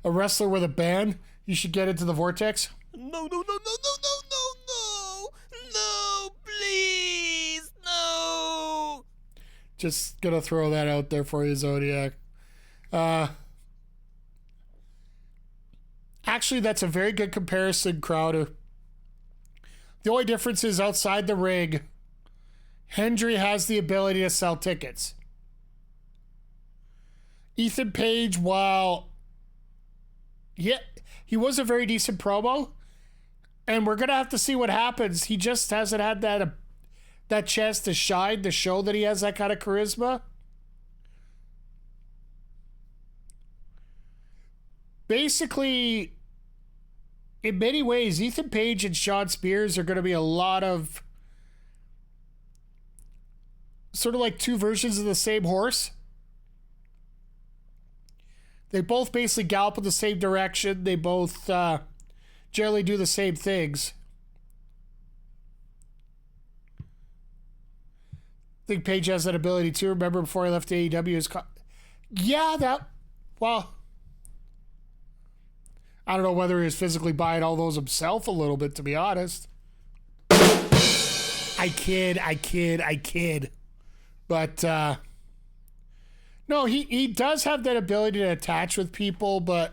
A: wrestler with a band. You should get into the Vortex.
B: No, please, no.
A: Just gonna throw that out there for you, Zodiac. Actually, that's a very good comparison, Crowder. The only difference is outside the ring, Hendry has the ability to sell tickets. Ethan Page, while he was a very decent promo, and we're gonna have to see what happens. He just hasn't had that chance to shine, to show that he has that kind of charisma. Basically, in many ways, Ethan Page and Sean Spears are going to be a lot of sort of like two versions of the same horse. They both basically gallop in the same direction. They both generally do the same things. I think Page has that ability too. Remember before he left AEW, I don't know whether he was physically buying all those himself a little bit, to be honest. I kid. But, no, he does have that ability to attach with people, but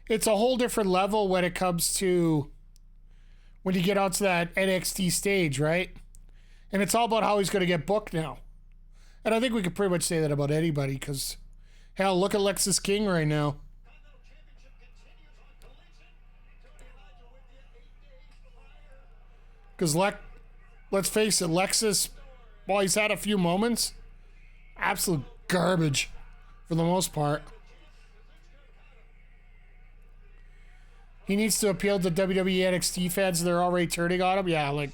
A: it's a whole different level when it comes to when you get onto that NXT stage, right? And it's all about how he's going to get booked now. And I think we could pretty much say that about anybody, because, hell, look at Lexis King right now. Because let's face it, Lexus, while he's had a few moments, absolute garbage for the most part. He needs to appeal to WWE NXT fans. They're already turning on him. Yeah, like.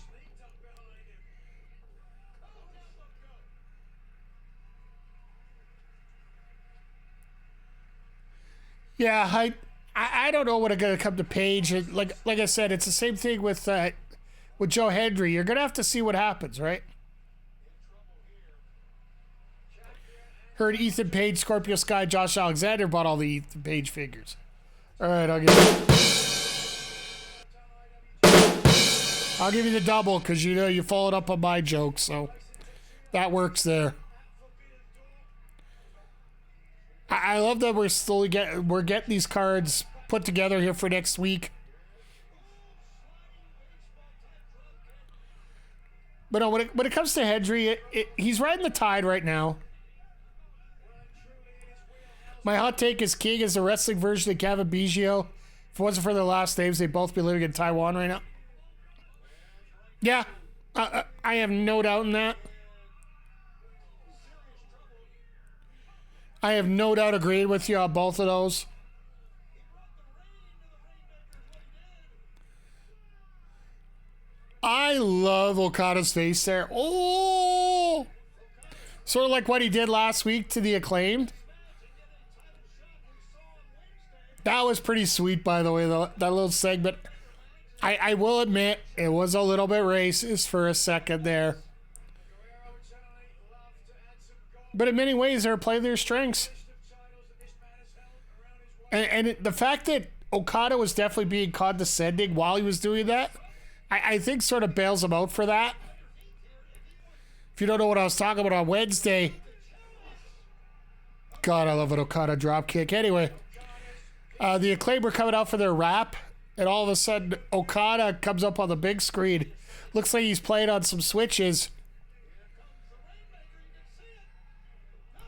A: Yeah, I don't know when it's going to come to Page. Like I said, it's the same thing with Joe Hendry. You're going to have to see what happens, right? Heard Ethan Page, Scorpio Sky, Josh Alexander bought all the Ethan Page figures. All right, I'll give you the double because you followed up on my joke, so that works there. I love that we're getting these cards put together here for next week. But no, when it comes to Hendry, he's riding the tide right now. My hot take is King is the wrestling version of Kevin Biggio. If it wasn't for their last names, they'd both be living in Taiwan right now. Yeah, I have no doubt in that. I have no doubt agreed with you on both of those. I love Okada's face there. Oh! Sort of like what he did last week to the Acclaimed. That was pretty sweet, by the way, that little segment. I will admit, it was a little bit racist for a second there. But in many ways, they're playing their strengths. And the fact that Okada was definitely being condescending while he was doing that, I think sort of bails him out for that. If you don't know what I was talking about on Wednesday. God, I love an Okada dropkick. Anyway, the Acclaim were coming out for their rap, and all of a sudden, Okada comes up on the big screen. Looks like he's playing on some switches.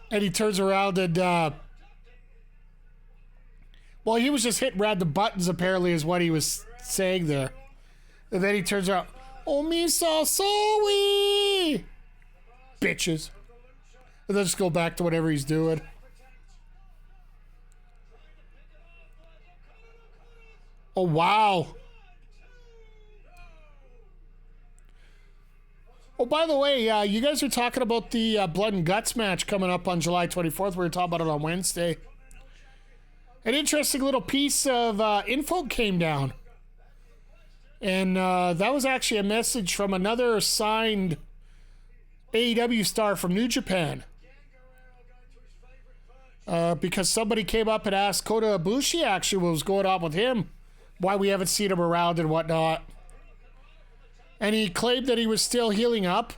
A: And he turns around and, well, he was just hitting random buttons, apparently, is what he was saying there. And then he turns around, oh, me so sorry, bitches. And then just go back to whatever he's doing. Oh, wow. Oh, by the way, you guys are talking about the Blood and Guts match coming up on July 24th. We were talking about it on Wednesday. An interesting little piece of info came down. And that was actually a message from another signed AEW star from New Japan. Because somebody came up and asked Kota Ibushi actually what was going on with him. Why we haven't seen him around and whatnot. And he claimed that he was still healing up.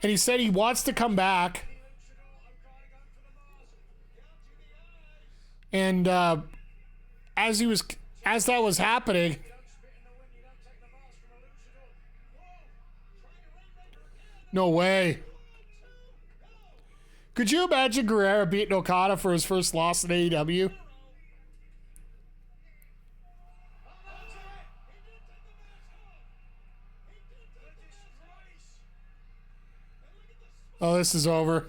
A: And he said he wants to come back. And as that was happening, no way. Could you imagine Guerrero beating Okada for his first loss in AEW? Oh, this is over.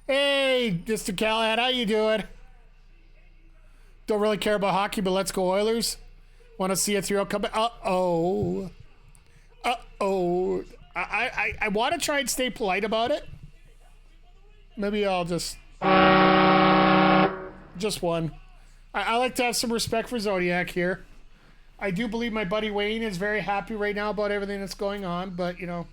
A: Hey, Mr. Callahan, how you doing? Don't really care about hockey, but let's go Oilers. Want to see a 3-0 comeback? Uh-oh. Uh-oh. I want to try and stay polite about it. Maybe I'll just one. I like to have some respect for Zodiac here. I do believe my buddy Wayne is very happy right now about everything that's going on, but, you know,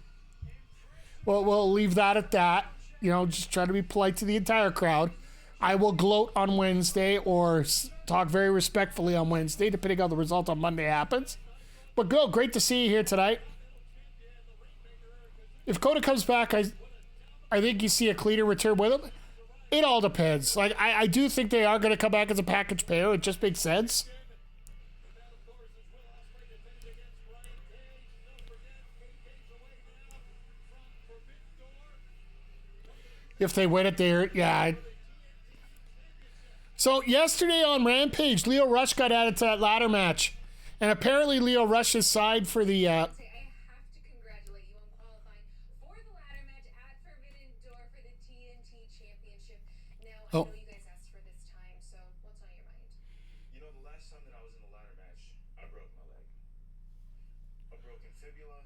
A: we'll leave that at that. You know, just try to be polite to the entire crowd. I will gloat on Wednesday or talk very respectfully on Wednesday, depending on the result on Monday happens. But great to see you here tonight. If Kota comes back, I think you see a cleaner return with him. It all depends. Like, I do think they are going to come back as a package pair. It just makes sense. If they win it there, yeah. So yesterday on Rampage, Lio Rush got added to that ladder match. And apparently Lio Rush is signed for the...
E: I have to congratulate you on qualifying for the ladder match at Forbidden Door for the TNT Championship. Now, I know you guys asked for this time, so what's on your mind?
C: You know, the last time that I was in a ladder match, I broke my leg. A broken fibula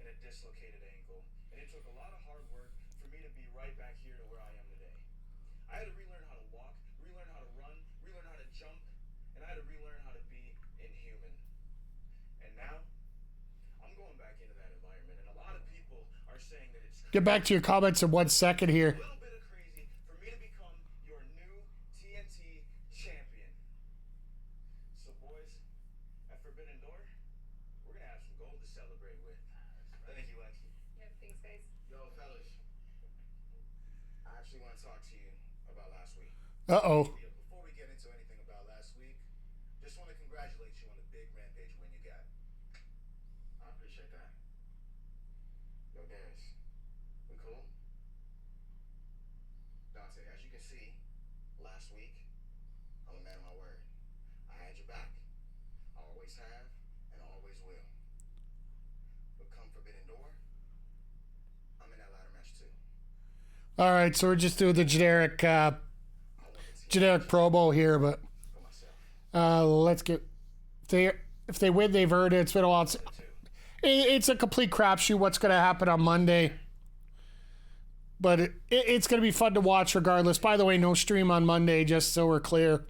C: and a dislocated ankle. And it took a lot of hard work for me to be right back here to where I am today. I had to relearn how to walk, relearn how to run, relearn how to jump, and I had to relearn how to be inhuman. And now, I'm going back into that environment, and a lot of people are saying that it's
A: Get back to your comments in 1 second here.
C: a little bit of crazy for me to become your new TNT champion. So boys, at Forbidden Door, we're gonna have some gold to celebrate with. Thank you, Lexi.
E: Yep, thanks, guys.
C: Yo, fellas, I actually want to talk to you about last week.
A: Uh-oh.
C: Before we get into anything about last week, just want to congratulate you on the big Rampage win you got. I appreciate that. Yo, Darius, we cool? Dante, as you can see, last week, I'm a man of my word. I had your back. I always have, and always will. But come Forbidden Door, I'm in that ladder match too.
A: All right, so we're just doing the generic promo here, but let's get if they win, they've earned it. It's been a while. It's a complete crapshoot what's going to happen on Monday, but it's going to be fun to watch regardless. By the way, no stream on Monday, just so we're clear.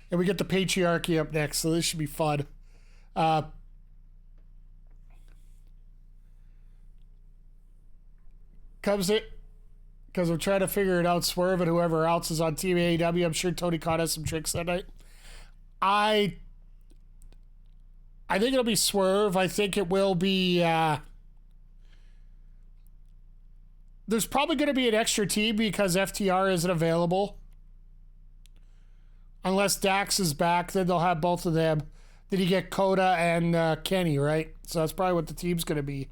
A: And we get the Patriarchy up next, so this should be fun. Comes it. Because we're trying to figure it out, Swerve and whoever else is on Team AEW. I'm sure Tony Khan has some tricks that night. I think it'll be Swerve. I think it will be... there's probably going to be an extra team because FTR isn't available. Unless Dax is back, then they'll have both of them. Then you get Coda and Kenny, right? So that's probably what the team's going to be.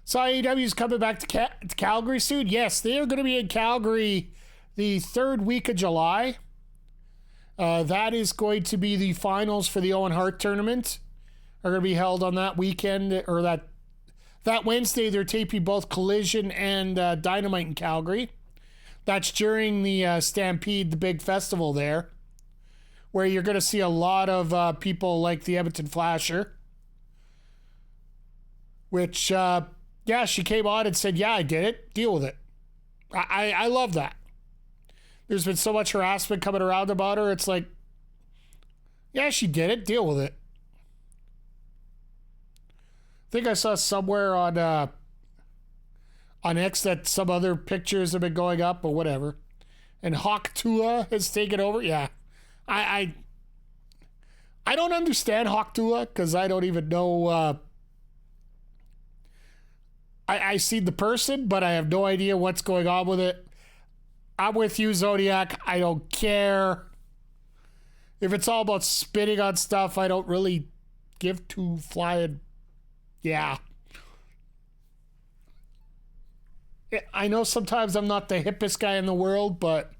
A: So AEW is coming back to Calgary soon. Yes, they are going to be in Calgary the third week of July. That is going to be the finals for the Owen Hart tournament. Are going to be held on that weekend, or that Wednesday. They're taping both Collision and Dynamite in Calgary. That's during the Stampede, the big festival there, where you're going to see a lot of people like the Edmonton Flasher, which... yeah, she came on and said, yeah, I did it. Deal with it. I love that. There's been so much harassment coming around about her. It's like, yeah, she did it. Deal with it. I think I saw somewhere on X that some other pictures have been going up, but whatever. And Hawk Tua has taken over. Yeah. I don't understand Hawk Tua because I don't even know... I see the person, but I have no idea what's going on with it. I'm with you, Zodiac. I don't care. If it's all about spitting on stuff, I don't really give two flying. Yeah. I know sometimes I'm not the hippest guy in the world, but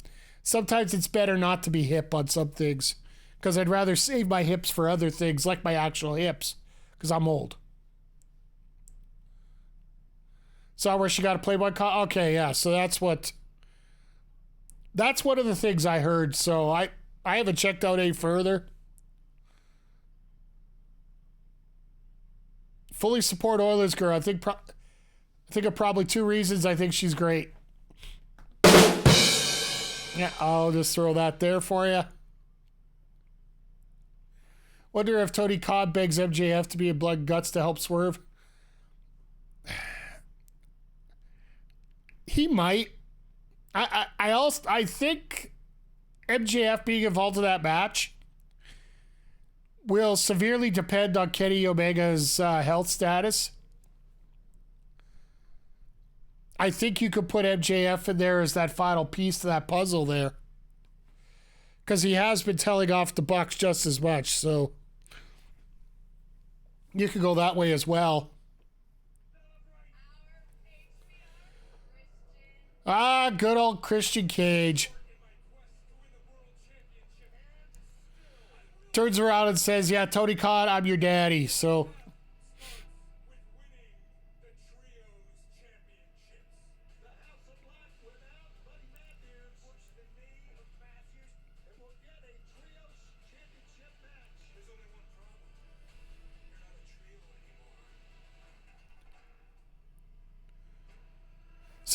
A: sometimes it's better not to be hip on some things. Because I'd rather save my hips for other things, like my actual hips. Because I'm old. Saw where she got a Playboy call. Okay, yeah. So that's one of the things I heard. So I haven't checked out any further. Fully support Oilers girl. I think of probably two reasons. I think she's great. Yeah, I'll just throw that there for you. Wonder if Tony Khan begs MJF to be in blood and guts to help Swerve. He might. I think MJF being involved in that match will severely depend on Kenny Omega's health status. I think you could put MJF in there as that final piece to that puzzle there. Because he has been telling off the Bucks just as much, so you could go that way as well. Ah, good old Christian Cage. Turns around and says, yeah, Tony Khan, I'm your daddy. So,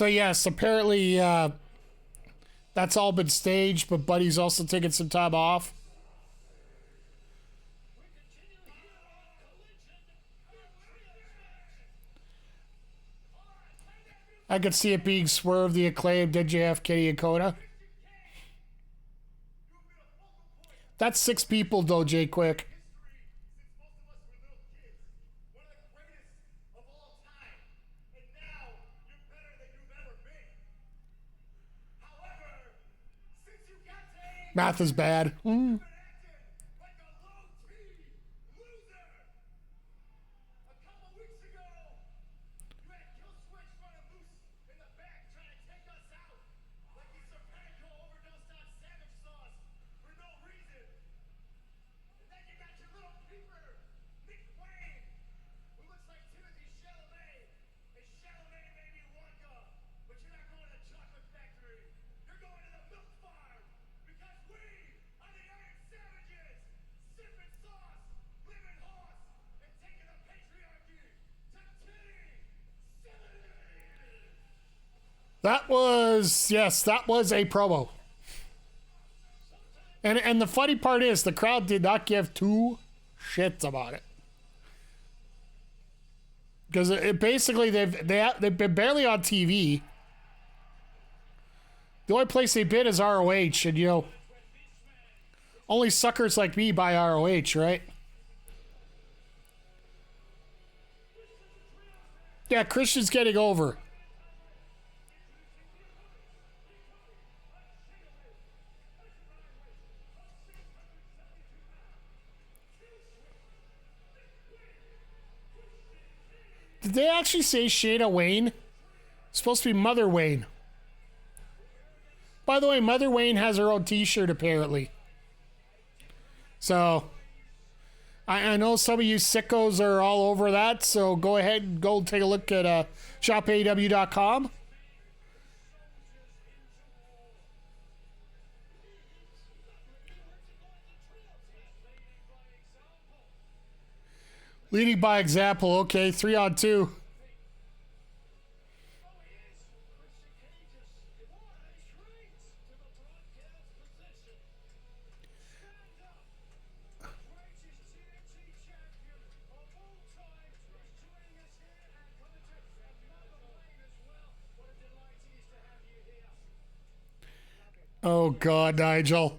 A: yes, apparently that's all been staged, but Buddy's also taking some time off. I could see it being Swerve, the Acclaimed, MJF, Kenny, and Coda. That's 6 people, though, Jay Quick. Math is bad. That was a promo. And the funny part is the crowd did not give two shits about it. Because it basically they've been barely on TV. The only place they've been is ROH, and you know, only suckers like me buy ROH, right? Yeah, Christian's getting over. Did they actually say Shayna Wayne? It's supposed to be Mother Wayne. By the way, Mother Wayne has her own t-shirt apparently. So, I know some of you sickos are all over that, so go ahead and go take a look at shopaew.com. Leading by example, okay, 3-on-2. Oh God, Nigel.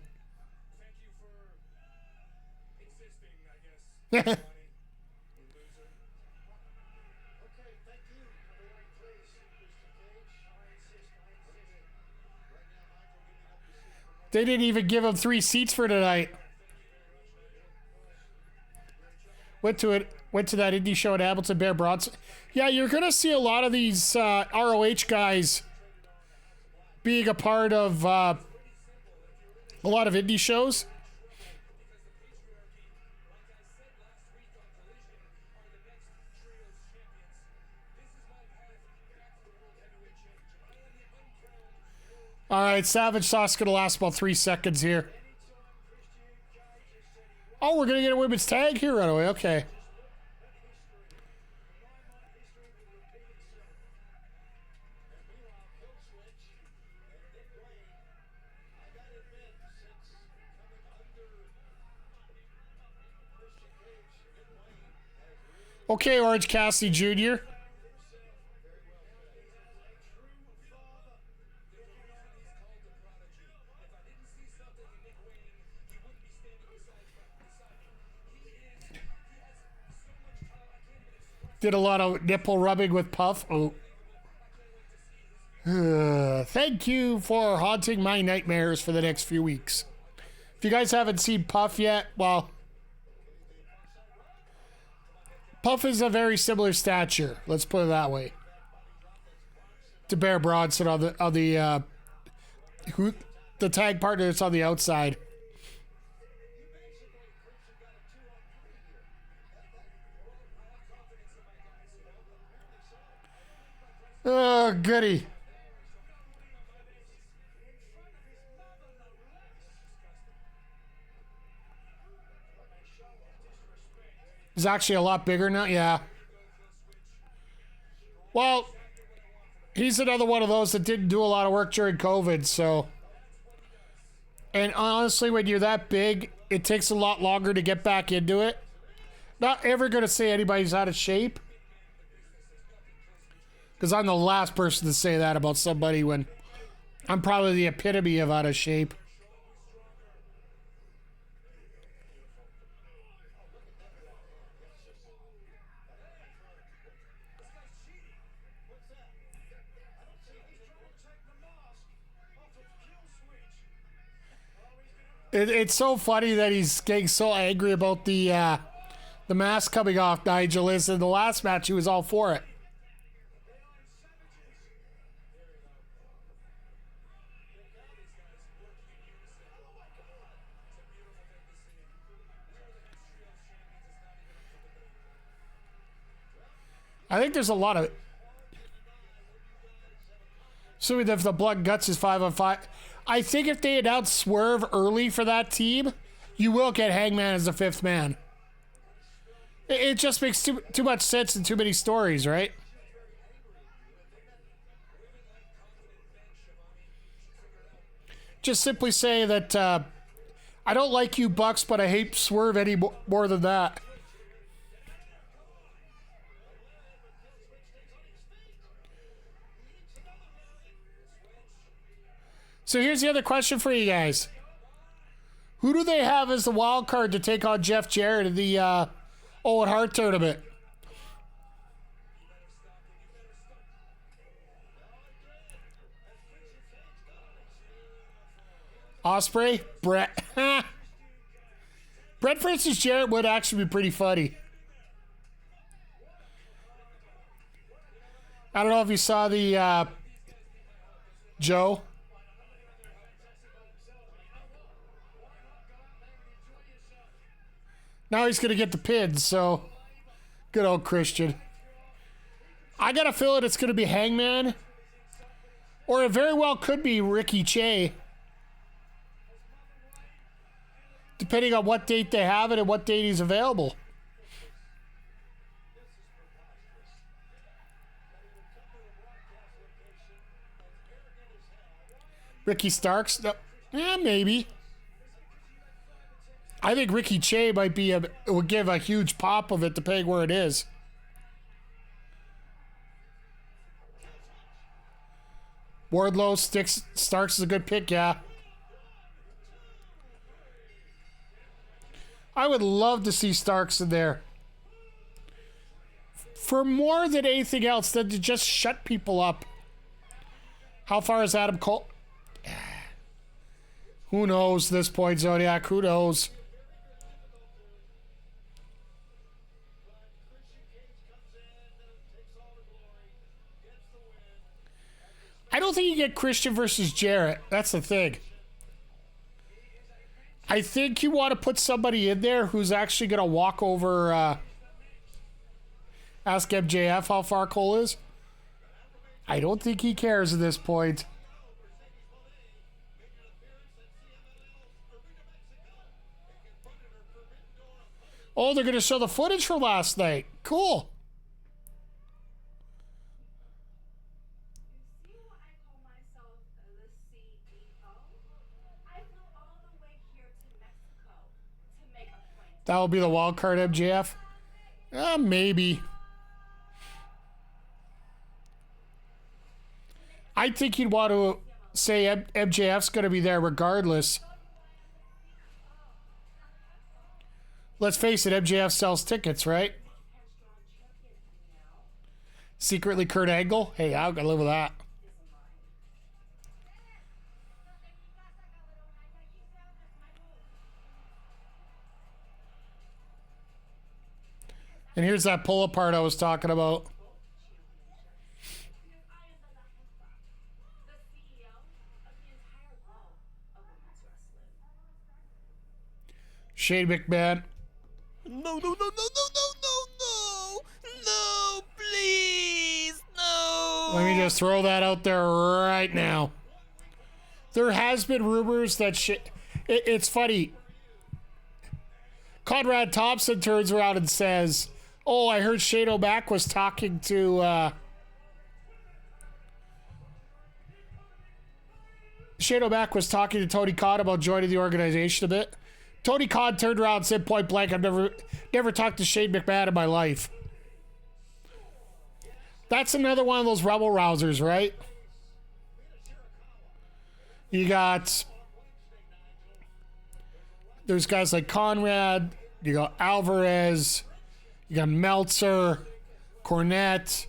A: They didn't even give him 3 seats for tonight. Went to that indie show at Hamilton Bear Bronson. Yeah, you're gonna see a lot of these ROH guys being a part of a lot of indie shows. All right, Savage Sauce going to last about 3 seconds here. Oh, we're going to get a women's tag here right away. Okay. Okay, Orange Cassidy Jr. Did a lot of nipple rubbing with Puff. Oh. Thank you for haunting my nightmares for the next few weeks. If you guys haven't seen Puff yet, well, Puff is a very similar stature. Let's put it that way. To Bear Bronson on the tag partner that's on the outside. Oh, goody. He's actually a lot bigger now, yeah. Well, he's another one of those that didn't do a lot of work during COVID, so. And honestly, when you're that big, it takes a lot longer to get back into it. Not ever going to say anybody's out of shape. Because I'm the last person to say that about somebody when I'm probably the epitome of out of shape. It's so funny that he's getting so angry about the mask coming off, Nigel is. In the last match, he was all for it. I think there's a lot of... Assuming if the Blood and Guts is 5-on-5... I think if they announce Swerve early for that team, you will get Hangman as the 5th man. It just makes too much sense and too many stories, right? just simply say that I don't like you, Bucks, but I hate Swerve any more than that. So here's the other question for you guys. Who do they have as the wild card to take on Jeff Jarrett in the Owen Hart tournament? Ospreay? Brett. Brett versus Jarrett would actually be pretty funny. I don't know if you saw the Joe. Now he's going to get the pin, so good old Christian. I got a feeling it's going to be Hangman, or it very well could be Ricky Che, depending on what date they have it and what date he's available. Ricky Starks? No. Yeah, maybe. I think Ricky Che might be would give a huge pop of it depending where it is. Wardlow, Starks is a good pick, yeah. I would love to see Starks in there. For more than anything else than to just shut people up. How far is Adam Cole? Who knows at this point, Zodiac? Who knows? I don't think you get Christian versus Jarrett. That's the thing. I think you want to put somebody in there who's actually going to walk over. Ask MJF how far Cole is. I don't think he cares at this point. Oh, they're going to show the footage from last night. Cool. That will be the wild card MJF? Maybe. I think you'd want to say MJF's going to be there regardless. Let's face it, MJF sells tickets, right? Secretly Kurt Angle? Hey, I'll live with that. And here's that pull apart I was talking about. Shane McMahon.
B: No, please, no.
A: Let me just throw that out there right now. There has been rumors that it's funny. Conrad Thompson turns around and says, "Oh, I heard Shane O'Mac was talking to Tony Khan about joining the organization a bit." Tony Khan turned around and said point blank, "I've never talked to Shane McMahon in my life." That's another one of those rebel rousers, right? You got, there's guys like Conrad, you got Alvarez, you got Meltzer, Cornette.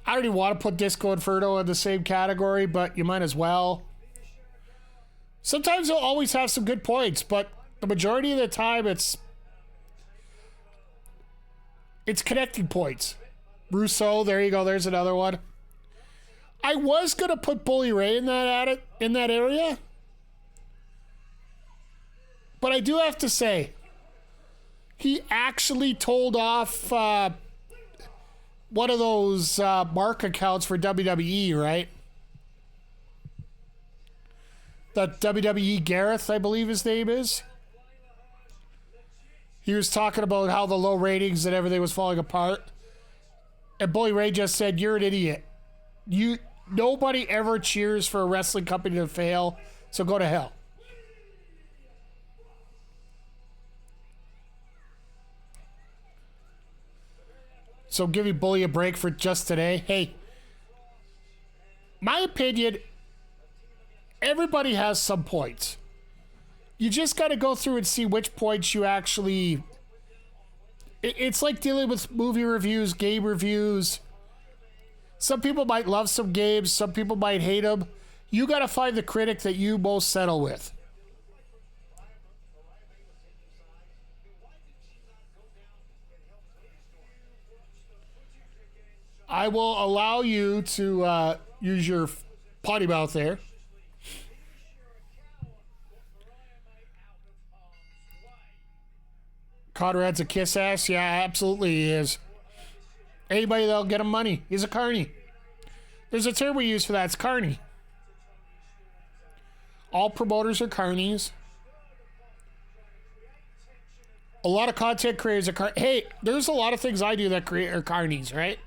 A: I don't even want to put Disco Inferno in the same category, but you might as well. Sometimes they'll always have some good points, but the majority of the time it's connecting points. Russo, there you go. There's another one. I was gonna put Bully Ray in that area, but I do have to say, he actually told off one of those mark accounts for WWE, right? That WWE Gareth, I believe his name is. He was talking about how the low ratings and everything was falling apart. And Bully Ray just said, "You're an idiot. Nobody ever cheers for a wrestling company to fail, so go to hell. So give you Bully a break for just today. Hey, my opinion, everybody has some points. You just got to go through and see which points you actually... It's like dealing with movie reviews, game reviews. Some people might love some games. Some people might hate them. You got to find the critic that you most settle with. I will allow you to use your potty mouth there. Conrad's a kiss ass. Yeah, absolutely he is. Anybody that'll get him money. He's a carny. There's a term we use for that. It's carny. All promoters are carnies. A lot of content creators are carnies. Hey, there's a lot of things I do that are carnies, right?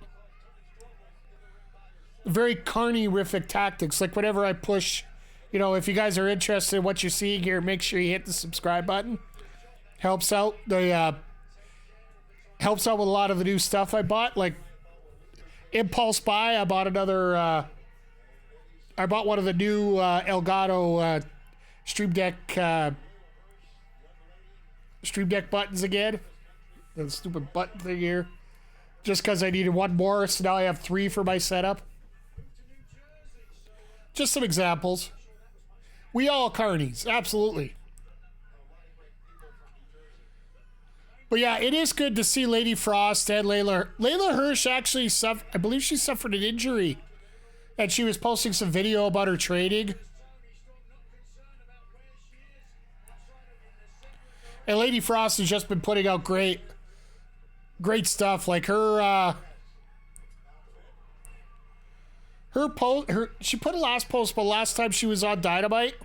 A: Very carny-rific tactics. Like whenever I push, you know, if you guys are interested in what you're seeing here, make sure you hit the subscribe button. Helps out. Helps out with a lot of the new stuff I bought. Like Impulse Buy, I bought another. I bought one of the new Elgato Stream Deck buttons again. The stupid button thing here. Just because I needed one more, so now I have 3 for my setup. Just some examples. We all carnies, absolutely. But yeah, it is good to see Lady Frost and Layla Hirsch actually I believe she suffered an injury. And she was posting some video about her training. And Lady Frost has just been putting out great stuff. Like her post, she put a last post, but last time she was on Dynamite,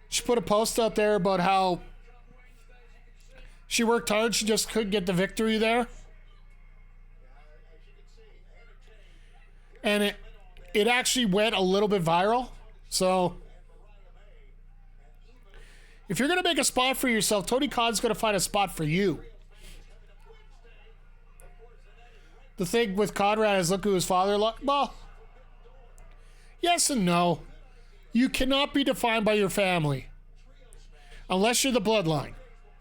A: she put a post out there about how she worked hard, she just couldn't get the victory there. And it actually went a little bit viral. So if you're going to make a spot for yourself, Tony Khan's going to find a spot for you. The thing with Conrad is look who his father... Well, yes and no. You cannot be defined by your family. Unless you're the bloodline.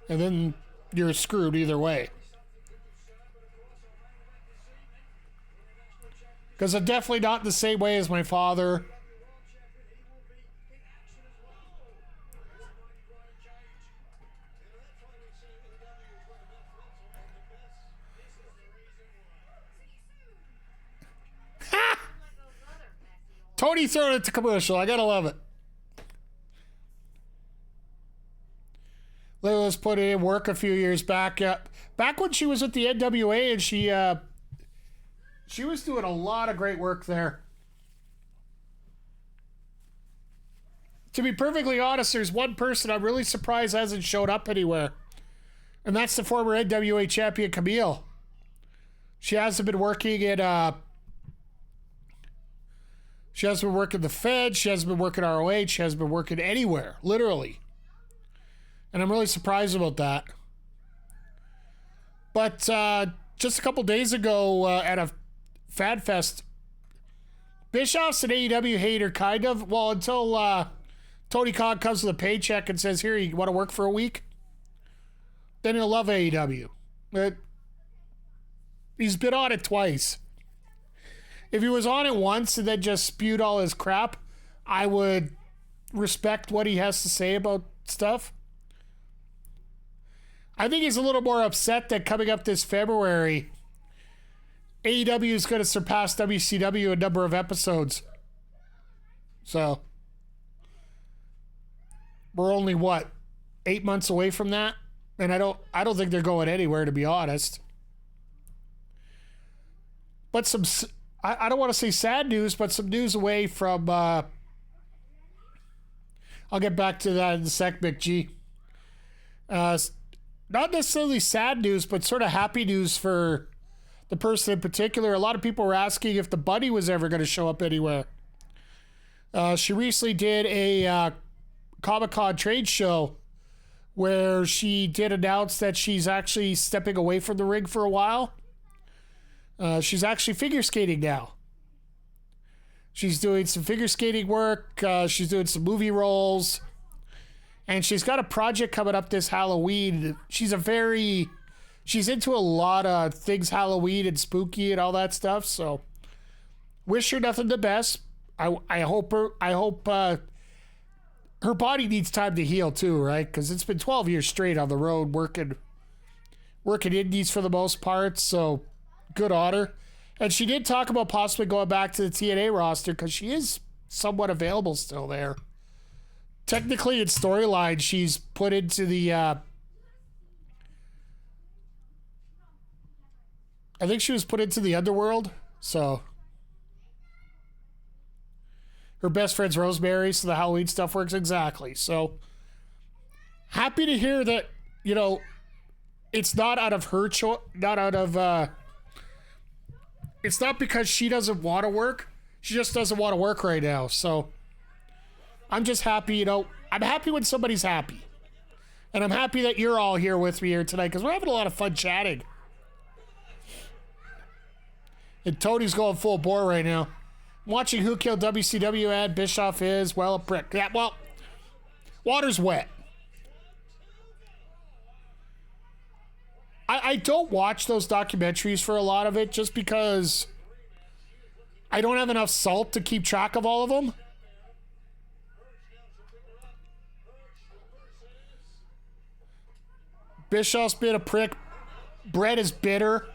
A: And then you're screwed either way. Because I'm definitely not the same way as my father. Ha! Tony throwing it to commercial. I gotta love it. Layla's put in work a few years back. Back when she was with the NWA, and she was doing a lot of great work there. To be perfectly honest, there's one person I'm really surprised hasn't showed up anywhere. And that's the former NWA champion, Camille. She hasn't been working at, she hasn't been working the Fed, she hasn't been working ROH, she hasn't been working anywhere, literally. And I'm really surprised about that. But just a couple days ago at a Fan Fest, Bischoff's an AEW hater, kind of. Well, until Tony Khan comes with a paycheck and says, here, you want to work for a week? Then he'll love AEW. But he's been on it twice. If he was on it once and then just spewed all his crap, I would respect what he has to say about stuff. I think he's a little more upset that coming up this February, AEW is going to surpass WCW in number of episodes. So, we're only, 8 months away from that? And I don't think they're going anywhere, to be honest. But some, I don't want to say sad news, but some news away from, I'll get back to that in a sec, McG. Not necessarily sad news, but sort of happy news for the person in particular. A lot of people were asking if the bunny was ever going to show up anywhere. She recently did a Comic-Con trade show where she did announce that she's actually stepping away from the ring for a while. She's actually figure skating now. She's doing some figure skating work. She's doing some movie roles. And she's got a project coming up this Halloween. She's into a lot of things Halloween and spooky and all that stuff. So wish her nothing but best. I hope her body needs time to heal too, right? Because it's been 12 years straight on the road working indies for the most part. So good on her. And she did talk about possibly going back to the TNA roster because she is somewhat available still there. Technically, in storyline, she's put into the... I think she was put into the underworld, so... Her best friend's Rosemary, so the Halloween stuff works exactly. So, happy to hear that, you know, it's not out of her choice, it's not because she doesn't want to work. She just doesn't want to work right now. So, I'm just happy, you know, I'm happy when somebody's happy. And I'm happy that you're all here with me here tonight because we're having a lot of fun chatting. And Tony's going full bore right now. Watching Who Killed WCW ad, Bischoff is, well, a prick. Yeah, well, water's wet. I don't watch those documentaries for a lot of it just because I don't have enough salt to keep track of all of them. Bischoff's been a prick. Brett is bitter.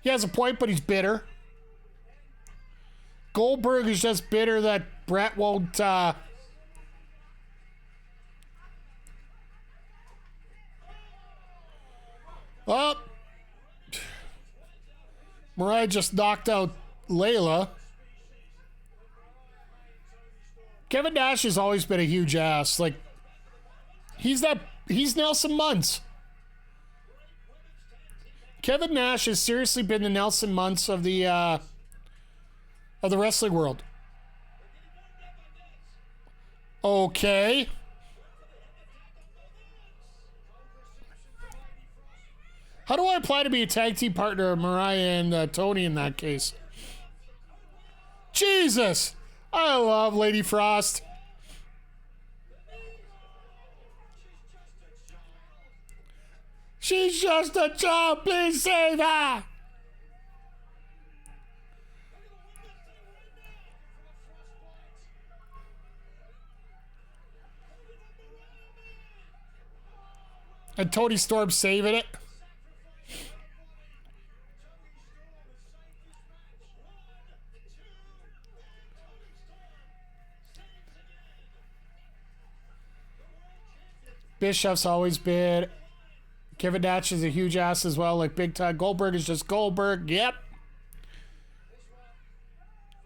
A: He has a point, but he's bitter. Goldberg is just bitter that Brett won't... Oh! Mariah just knocked out Layla. Kevin Nash has always been a huge ass. Like, he's Nelson Muntz. Kevin Nash has seriously been the Nelson Muntz of the wrestling world. Okay. How do I apply to be a tag team partner of Mariah and Toni in that case? Jesus! I love Lady Frost. She's just a child. Please save her. And Tony Storm saving it. Bischoff's always been. Kevin Nash is a huge ass as well, like big time. Goldberg is just Goldberg. Yep.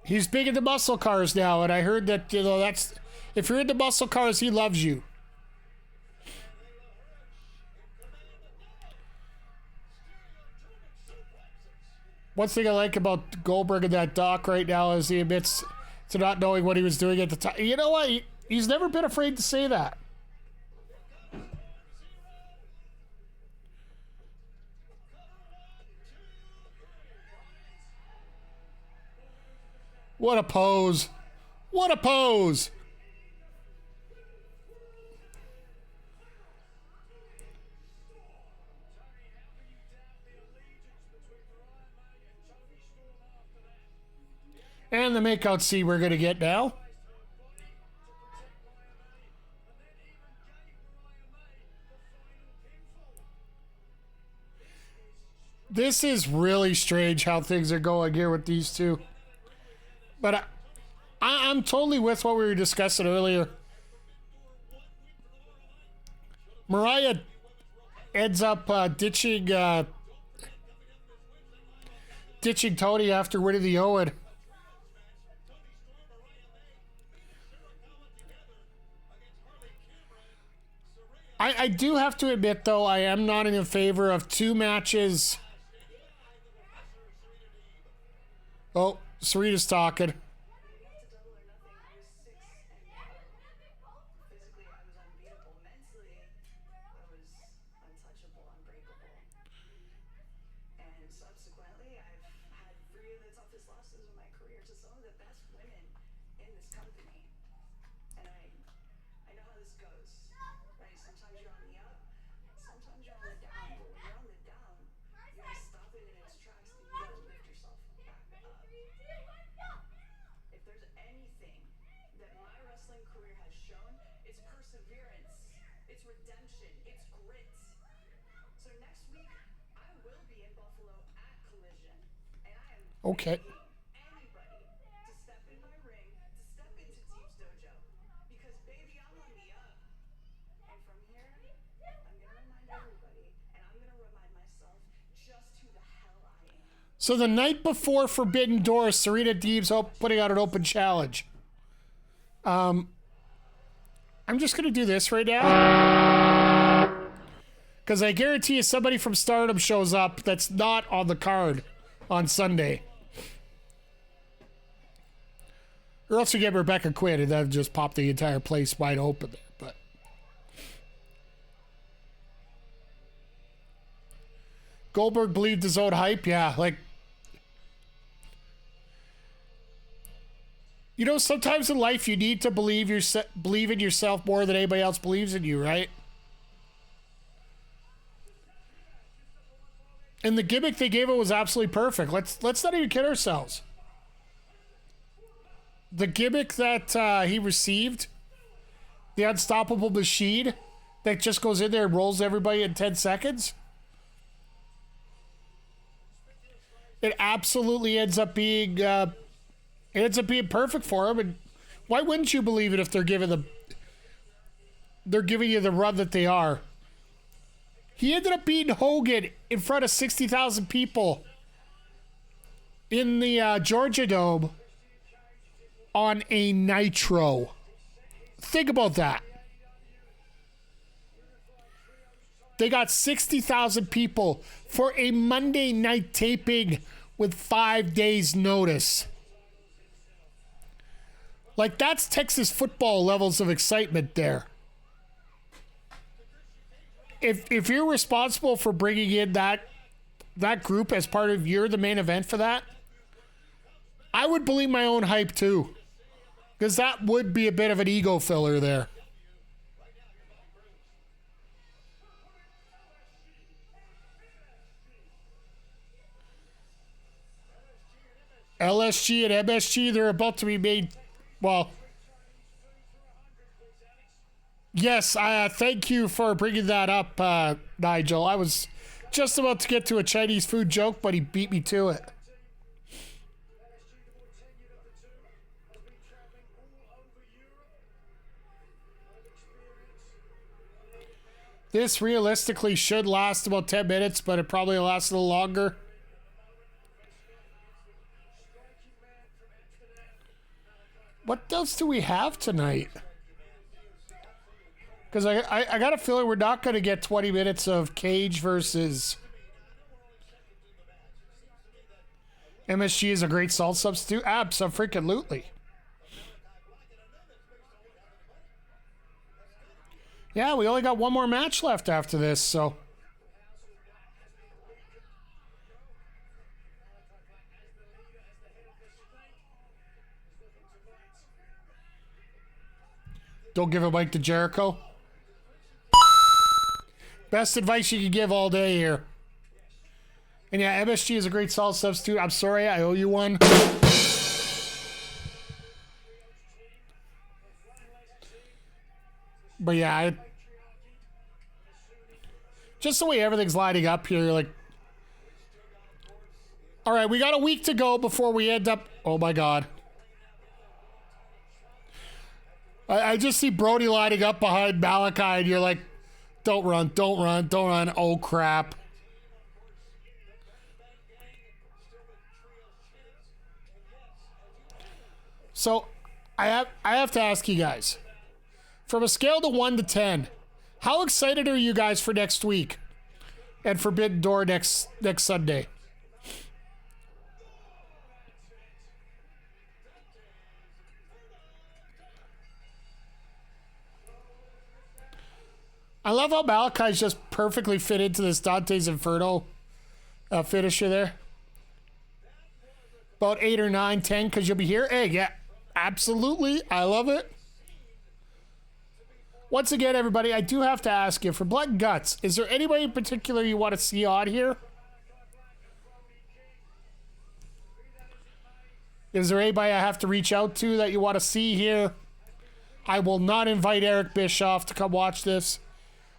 A: He's big into muscle cars now, and I heard that, you know, that's... If you're into muscle cars, he loves you. One thing I like about Goldberg in that doc right now is he admits to not knowing what he was doing at the time. You know what? He's never been afraid to say that. What a pose. What a pose. And the makeout scene we're going to get now. This is really strange how things are going here with these two. But I'm totally with what we were discussing earlier. Mariah ends up ditching Toni after winning the Owen. I do have to admit, though, I am not in favor of two matches Oh, Serena's talking.
F: Maybe after Double or Nothing, I was 6-0. Physically, I was unbeatable. Mentally, I was untouchable, unbreakable. And subsequently, I've had 3 of the toughest losses of my career to some of the best women in this company. And I know how this goes, right? Sometimes you're on the up, sometimes you're on the down. But when you're on the down, you gotta stop it in its tracks and you gotta lift yourself back up. If there's anything that my wrestling career has shown, it's perseverance, it's redemption, it's grit. So next week, I will be in Buffalo at Collision, and I am
A: Okay.
F: anybody to step in my ring, to step into Deeb's dojo, because baby, I'm on the up. And from here, I'm gonna remind everybody, and I'm gonna remind myself just who the hell I am.
A: So the night before Forbidden Door, Serena Deeb's putting out an open challenge. I'm just going to do this right now. Because I guarantee you somebody from Stardom shows up that's not on the card on Sunday. Or else we get Rebecca Quinn and then just pop the entire place wide open there. But Goldberg believed his own hype. Yeah, like, you know, sometimes in life you need to believe in yourself more than anybody else believes in you, right? And the gimmick they gave it was absolutely perfect. Let's not even kid ourselves. The gimmick that he received, the unstoppable machine that just goes in there and rolls everybody in 10 seconds, it absolutely ends up being perfect for him. And why wouldn't you believe it if they're giving you the run that they are? He ended up beating Hogan in front of 60,000 people in the Georgia Dome on a Nitro. Think about that. They got 60,000 people for a Monday night taping with 5 days notice. Like, that's Texas football levels of excitement there. If you're responsible for bringing in that group as part of you're the main event for that, I would believe my own hype too. Because that would be a bit of an ego filler there. LSG and MSG, they're about to be made. Well, yes, thank you for bringing that up, Nigel. I was just about to get to a Chinese food joke, but he beat me to it. This realistically should last about 10 minutes, but it probably will last a little longer. What else do we have tonight? Because I got a feeling we're not going to get 20 minutes of Cage versus MSG is a great salt substitute. Abso-freaking-lutely. Yeah, we only got one more match left after this, so. Don't give a mic to Jericho. Best advice you can give all day here. And yeah, MSG is a great salt substitute. I'm sorry, I owe you one. But yeah, just the way everything's lining up here, like. All right, we got a week to go before we end up. Oh my God. I just see Brody lining up behind Malachi, and you're like, don't run, don't run, don't run. Oh, crap. So, I have to ask you guys, from a scale to 1 to 10, how excited are you guys for next week and Forbidden Door next Sunday? I love how Malachi's just perfectly fit into this Dante's Inferno finisher there. About 8 or 9, 10, because you'll be here. Hey, yeah, absolutely. I love it. Once again, everybody, I do have to ask you, for Blood and Guts, is there anybody in particular you want to see on here? Is there anybody I have to reach out to that you want to see here? I will not invite Eric Bischoff to come watch this.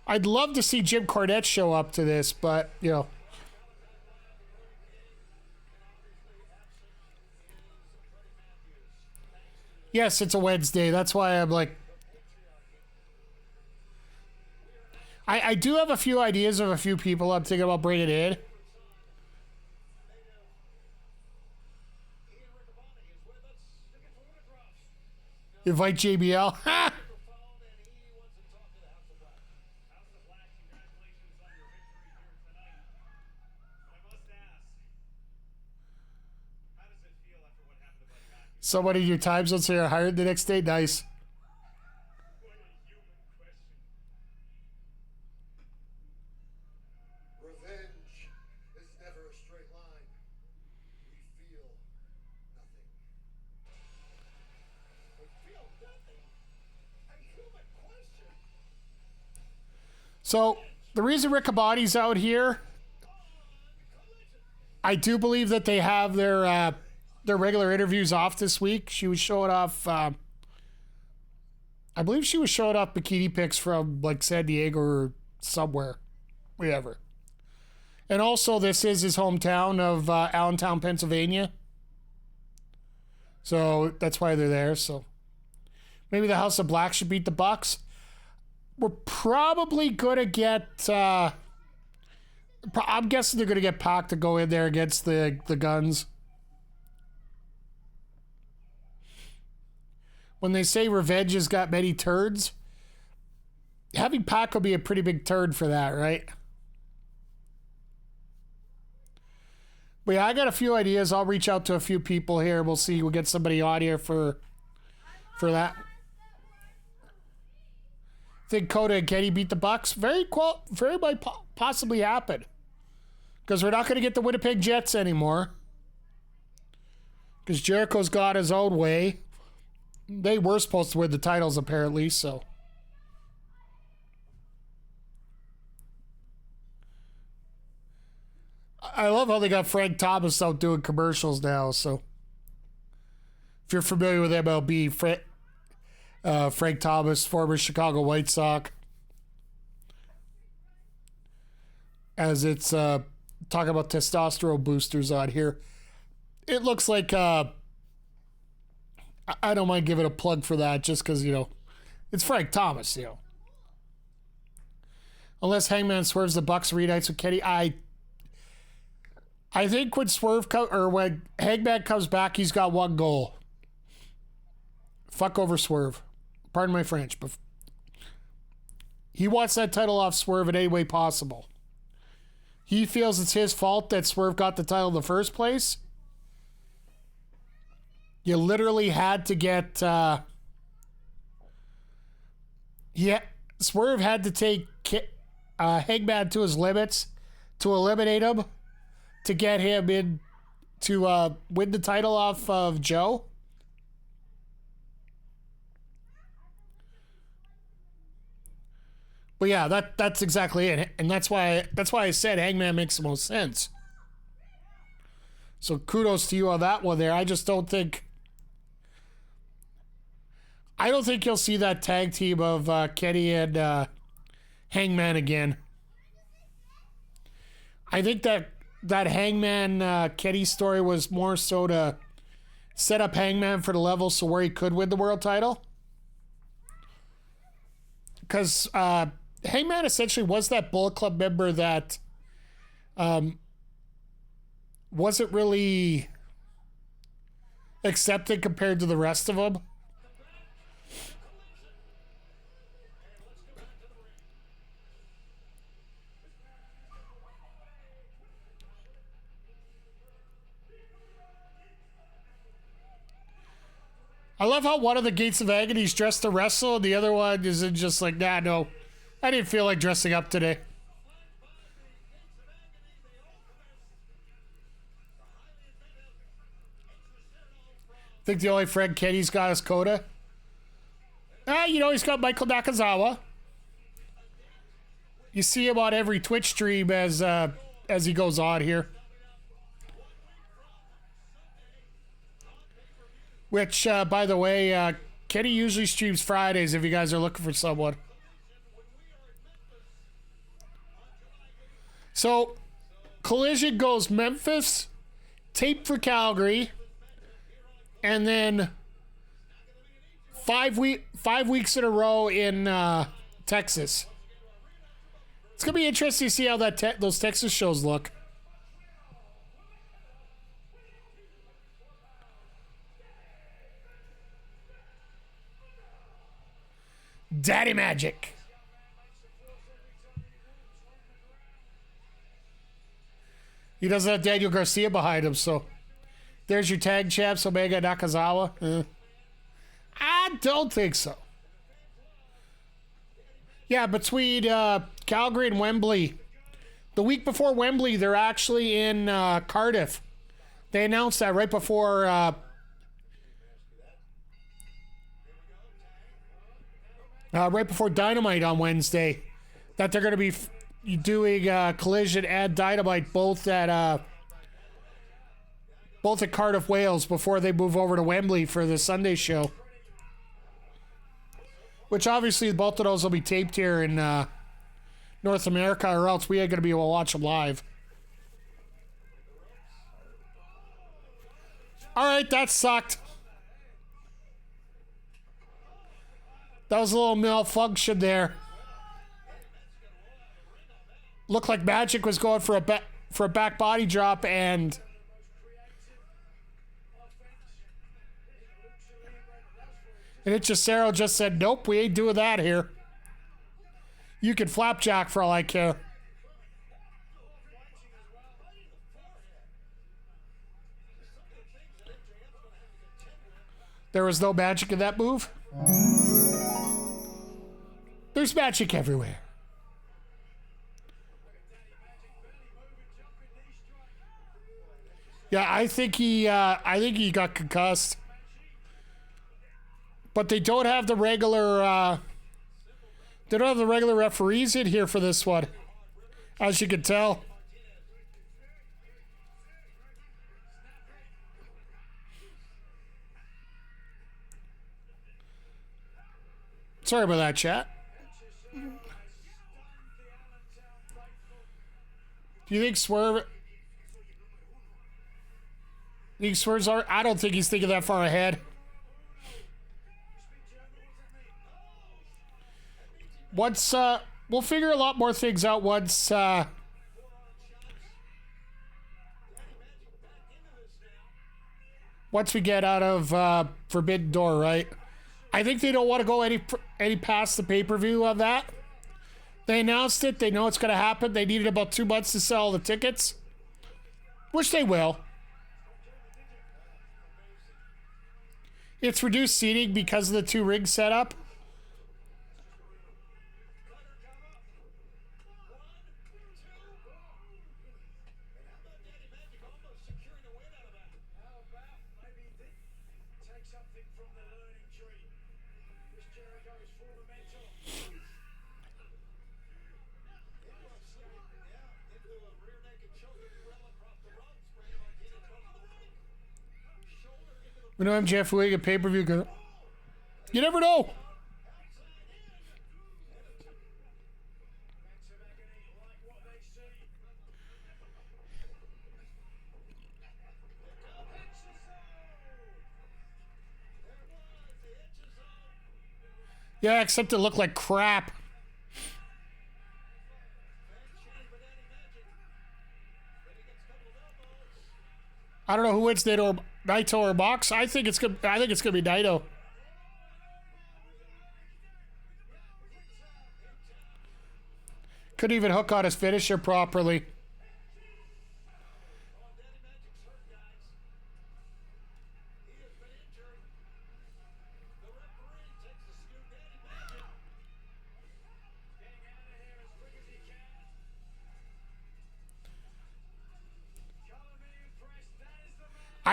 A: I'd love to see Jim Cornette show up to this, but, you know. Yes, it's a Wednesday. That's why I'm like... I do have a few ideas of a few people I'm thinking about bringing in. Invite JBL. Ha! Somebody in your time zone say you're hired the next day. Nice.
G: Revenge is never a straight line. We feel nothing. We feel nothing. A human question.
A: So the reason Riccabotti's out here, I do believe that they have their regular interviews off this week. She was showing off, I believe she was showing off bikini pics from like San Diego or somewhere, whatever. And also, this is his hometown of Allentown, Pennsylvania. So that's why they're there. So maybe the House of Black should beat the Bucks. We're probably going to get, I'm guessing they're going to get Pac to go in there against the Guns. When they say revenge has got many turds, having Pac will be a pretty big turd for that, right? But yeah, I got a few ideas. I'll reach out to a few people here. We'll see. We'll get somebody on here for that. Think Coda and Kenny beat the Bucks? Very might possibly happen. Because we're not going to get the Winnipeg Jets anymore. Because Jericho's got his own way. They were supposed to win the titles, apparently, so. I love how they got Frank Thomas out doing commercials now, so. If you're familiar with MLB, Frank Thomas, former Chicago White Sox. As it's talking about testosterone boosters on here. It looks like... I don't mind giving a plug for that just because, you know, it's Frank Thomas, you know. Unless Hangman swerves the Bucks reunites with Kenny, I think when when Hangman comes back, he's got one goal. Fuck over Swerve. Pardon my French, but he wants that title off Swerve in any way possible. He feels it's his fault that Swerve got the title in the first place. You literally had to get... Swerve had to take Hangman to his limits to eliminate him to get him in to win the title off of Joe. But yeah, that's exactly it. And that's why I said Hangman makes the most sense. So kudos to you on that one there. I don't think you'll see that tag team of Kenny and Hangman again. I think that Hangman Kenny story was more so to set up Hangman for the level so where he could win the world title. Because Hangman essentially was that Bullet Club member that wasn't really accepted compared to the rest of them. I love how one of the Gates of Agony is dressed to wrestle, and the other one isn't just like, nah, no. I didn't feel like dressing up today. Think the only friend Kenny's got is Coda. You know, he's got Michael Nakazawa. You see him on every Twitch stream as he goes on here. Which, by the way, Kenny usually streams Fridays if you guys are looking for someone. So, Collision goes Memphis, tape for Calgary, and then 5 weeks in a row in Texas. It's gonna be interesting to see how those Texas shows look. Daddy Magic. He doesn't have Daniel Garcia behind him, so there's your tag champs, Omega Nakazawa. I don't think so. Yeah, between Calgary and Wembley. The week before Wembley, they're actually in Cardiff. They announced that right before Dynamite on Wednesday, that they're going to be doing Collision and Dynamite both at Cardiff, Wales, before they move over to Wembley for the Sunday show. Which obviously both of those will be taped here in North America, or else we ain't going to be able to watch them live. All right, that sucked. That was a little malfunction there. Looked like Magic was going for a back body drop, and Hichecero just said, nope, we ain't doing that here. You can flapjack for all I care. There was no magic in that move. There's magic everywhere. Yeah, I think he got concussed. But they don't have the regular referees in here for this one, as you can tell. Sorry about that, chat. Do you think Swerve's? I don't think he's thinking that far ahead. Once we'll figure a lot more things out once we get out of Forbidden Door, right? I think they don't want to go any past the pay-per-view of that. They announced it. They know it's going to happen. They needed about 2 months to sell the tickets, which they will. It's reduced seating because of the 2 ring setup. We know MJF will get pay-per-view. You never know. Yeah, except it looked like crap. I don't know who wins Naito or Mox. I think it's gonna be Naito. Couldn't even hook on his finisher properly.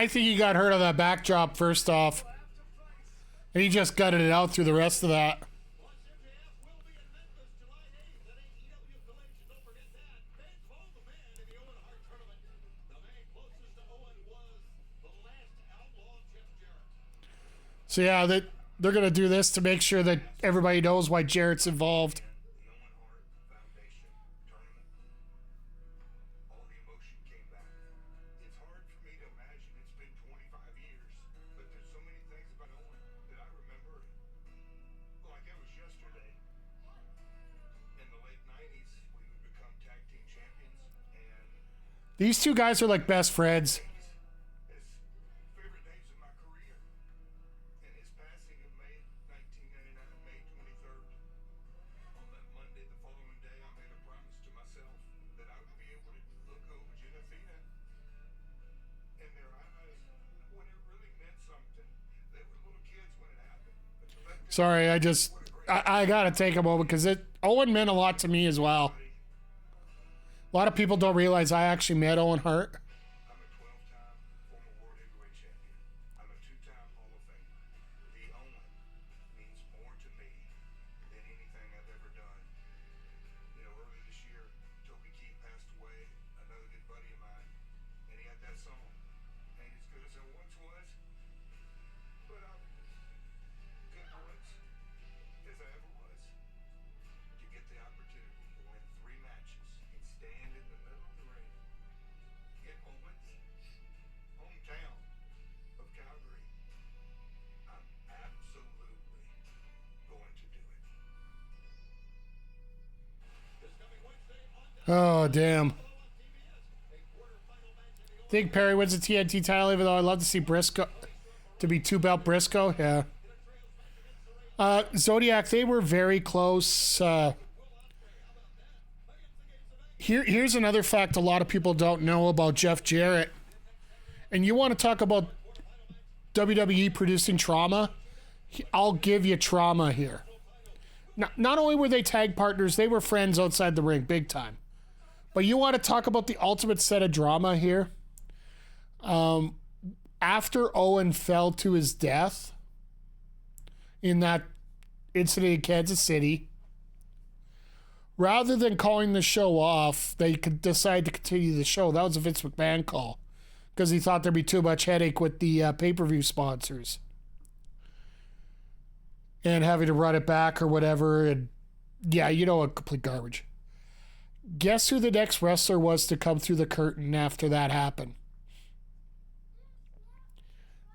A: I think he got hurt on that backdrop first off. And he just gutted it out through the rest of that.
D: Plus, MJF will be in Memphis July 8th at AEW Collision. Don't forget that. They called the man in the Owen Hart tournament. The man closest to Owen was the last outlaw, Jeff Jarrett.
A: So yeah, they're going to do this to make sure that everybody knows why Jarrett's involved.
C: The Owen Hart Foundation tournament. All the emotion came back. It's hard for me to imagine it's been 25 years, but there's so many things about Owen that I remember like it was yesterday. In the late 90s, we would become tag team champions, and
A: These two guys are like best friends.
C: his favorite days of my career. And his passing in May 1999, May 23rd. On that Monday, the following day, I made a promise to myself that I would be able to look over Genefina in their eyes when it really meant something. They were little kids when it happened. But to let them
A: Sorry, I got to take a moment because Owen meant a lot to me as well. A lot of people don't realize I actually met Owen Hart.
C: I'm a 12-time former world heavyweight champion. I'm a 2-time Hall of Famer. The Owen means more to me than anything I've ever done. You know, earlier this year, Toby Keith passed away, another good buddy of mine, and he had that song. Ain't as good as I once was, but I'm good once as I ever was. To get the opportunity to win 3 matches and stand in the middle of the ring in Owen's hometown of Calgary, I'm absolutely going to do it.
D: This coming Wednesday on
A: Oh, damn.
D: TBS, a quarterfinal match in the
A: I think Perry wins the TNT title, even though I'd love to see Briscoe to be 2-belt Briscoe. Yeah. Zodiac, they were very close. Here's another fact a lot of people don't know about Jeff Jarrett. And you want to talk about WWE producing trauma? I'll give you trauma here. Not only were they tag partners, they were friends outside the ring, big time. But you want to talk about the ultimate set of drama here? After Owen fell to his death in that incident in Kansas City, rather than calling the show off, they could decide to continue the show. That was a Vince McMahon call because he thought there'd be too much headache with the pay-per-view sponsors and having to run it back or whatever. And yeah, you know what, complete garbage. Guess who the next wrestler was to come through the curtain after that happened?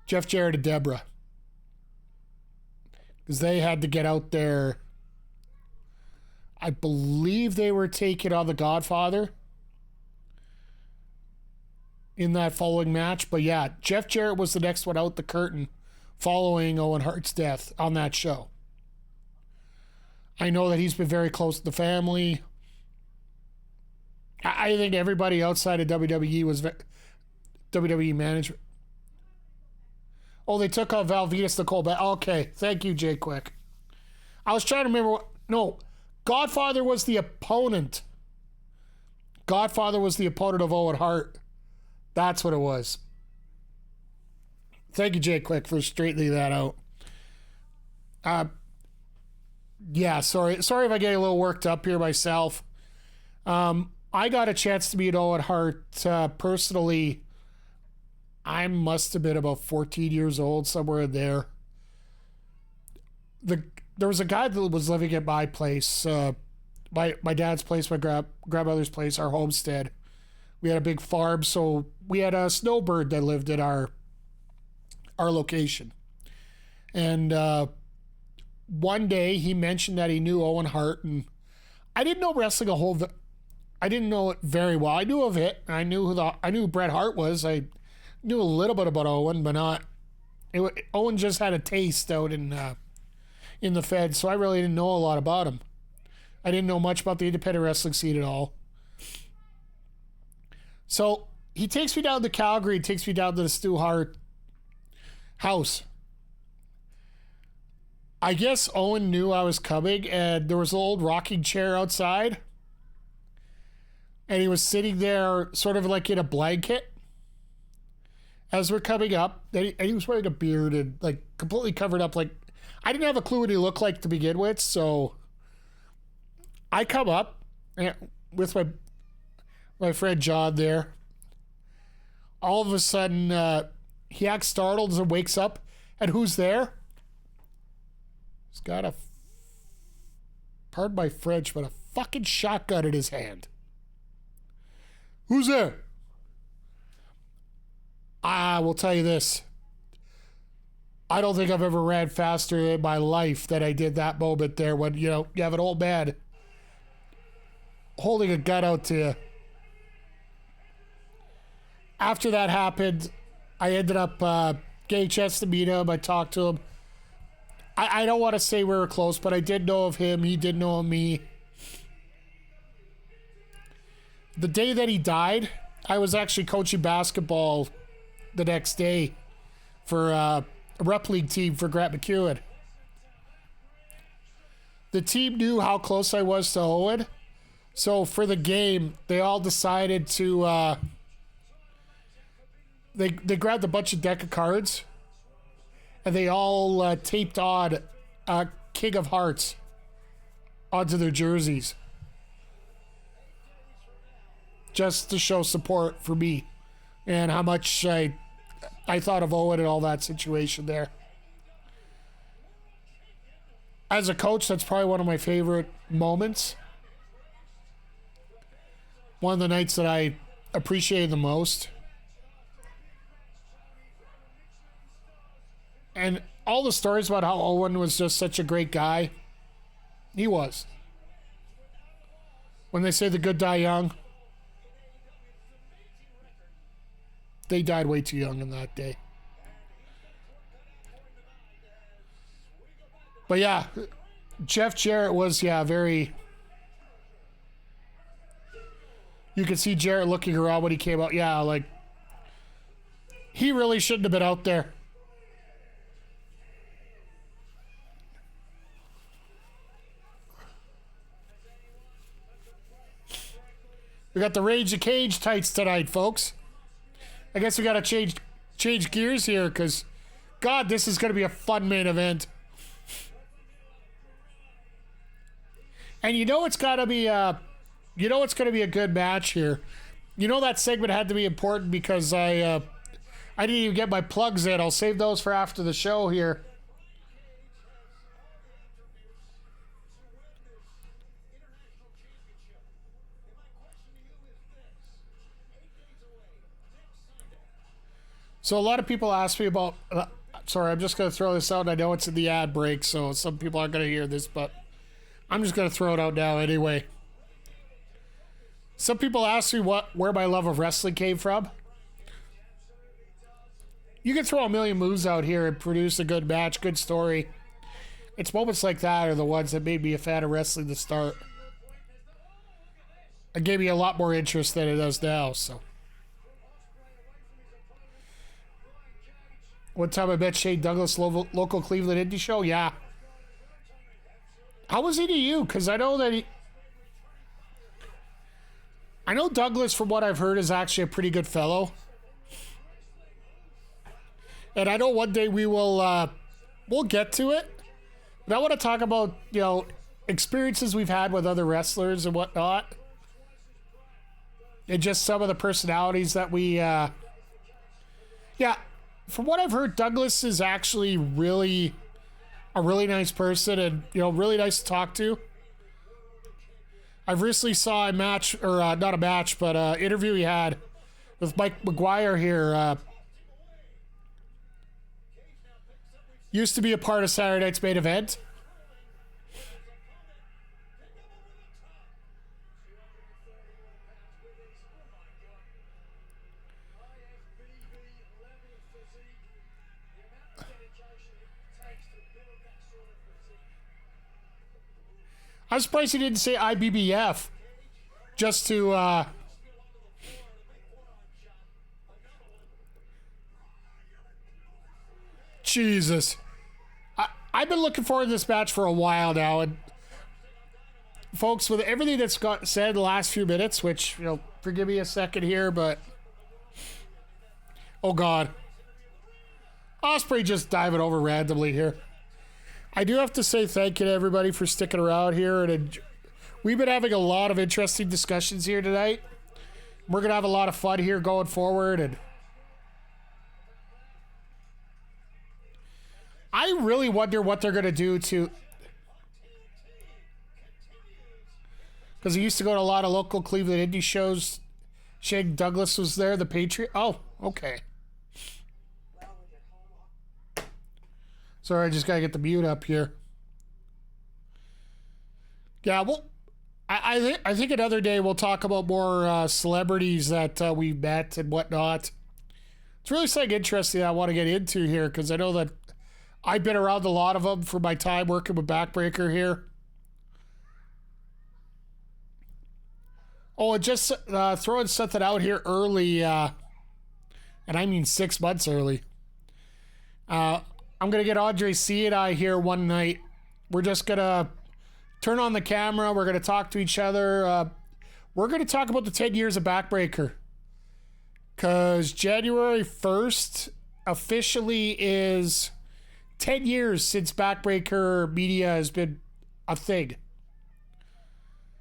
A: Jeff Jarrett and Deborah. Because they had to get out there. I believe they were taking on The Godfather in that following match. But yeah, Jeff Jarrett was the next one out the curtain following Owen Hart's death on that show. I know that he's been very close to the family. I think everybody outside of WWE was WWE management. Oh, they took out Val Venus, Nicole. Okay, thank you, Jay Quick. I was trying to remember what. No, Godfather was the opponent. Godfather was the opponent of Owen Hart. That's what it was. Thank you, Jay Quick, for straightening that out. Yeah, sorry if I get a little worked up here myself. I got a chance to meet Owen Hart personally. I must have been about 14 years old, somewhere in there. There was a guy that was living at my place, my dad's place, my grandmother's place, our homestead. We had a big farm, so we had a snowbird that lived at our location. And one day he mentioned that he knew Owen Hart, and I didn't know wrestling I didn't know it very well. I knew of it. I knew who Bret Hart was. I knew a little bit about Owen, but not. Owen just had a taste out in the Fed, so I really didn't know a lot about him. I didn't know much about the independent wrestling scene at all. So he takes me down to Calgary, takes me down to the Stu Hart house. I guess Owen knew I was coming, and there was an old rocking chair outside. And he was sitting there sort of like in a blanket. as we're coming up, and he was wearing a beard and like completely covered up. Like, I didn't have a clue what he looked like to begin with, so I come up with my friend John there. All of a sudden, he acts startled and wakes up, and who's there? He's got a, pardon my French, but a fucking shotgun in his hand. Who's there? I will tell you this. I don't think I've ever ran faster in my life than I did that moment there when, you know, you have an old man holding a gun out to you. After that happened, I ended up getting a chance to meet him. I talked to him. I don't want to say we were close, but I did know of him. He did know of me. The day that he died, I was actually coaching basketball the next day for a rep league team for Grant McEwen. The team knew how close I was to Owen, so for the game, they all decided to they grabbed a bunch of deck of cards, and they all taped on King of Hearts onto their jerseys, just to show support for me and how much I thought of Owen and all that situation there. As a coach, that's probably one of my favorite moments. One of the nights that I appreciated the most. And all the stories about how Owen was just such a great guy, he was. When they say the good die young, they died way too young in that day. But yeah, Jeff Jarrett was, very... You could see Jarrett looking around when he came out. Yeah, like, he really shouldn't have been out there. We got the Rage the Cage tights tonight, folks. I guess we got to change gears here because, God, this is going to be a fun main event. And you know it's got to be it's going to be a good match here. You know that segment had to be important because I didn't even get my plugs in. I'll save those for after the show here. So a lot of people ask me about... sorry, I'm just going to throw this out. I know it's in the ad break, so some people aren't going to hear this, but I'm just going to throw it out now anyway. Some people ask me where my love of wrestling came from. You can throw a million moves out here and produce a good match, good story. It's moments like that are the ones that made me a fan of wrestling to start. It gave me a lot more interest than it does now, so... One time I met Shane Douglas, local Cleveland indie show. Yeah. How was he to you? Because I know that I know Douglas, from what I've heard, is actually a pretty good fellow. And I know one day we'll get to it. But I want to talk about, experiences we've had with other wrestlers and whatnot. And just some of the personalities that we... From what I've heard, Douglas is actually a really nice person and, really nice to talk to. I've recently saw a match, or not a match, but an interview he had with Mike McGuire here. Used to be a part of Saturday Night's Main Event. I'm surprised he didn't say IBBF. Just to, Jesus. I've been looking forward to this match for a while now. And, folks, with everything that's got said the last few minutes, which, forgive me a second here, but Oh, God. Ospreay just diving over randomly here. I do have to say thank you to everybody for sticking around here. And we've been having a lot of interesting discussions here tonight. We're going to have a lot of fun here going forward. And I really wonder what they're going to do to... Because he used to go to a lot of local Cleveland indie shows. Shane Douglas was there, the Patriot. Oh, okay. Sorry, I just got to get the mute up here. Yeah, well, I think another day we'll talk about more celebrities that we've met and whatnot. It's really something interesting I want to get into here because I know that I've been around a lot of them for my time working with Backbreaker here. Oh, and just throwing something out here early, and I mean 6 months early. I'm going to get Andre C and I here one night. We're just going to turn on the camera. We're going to talk to each other. We're going to talk about the 10 years of Backbreaker. Because January 1st officially is 10 years since Backbreaker Media has been a thing.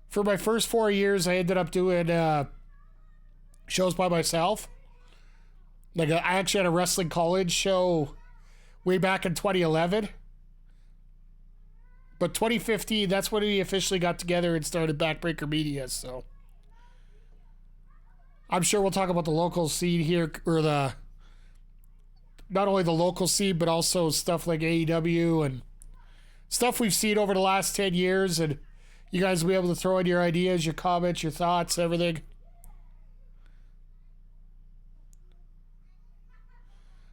A: For my first 4 years, I ended up doing shows by myself. Like, I actually had a wrestling college show way back in 2011. But 2015, that's when we officially got together and started Backbreaker Media, so. I'm sure we'll talk about the local scene here, or not only the local scene, but also stuff like AEW and stuff we've seen over the last 10 years, and you guys will be able to throw in your ideas, your comments, your thoughts, everything.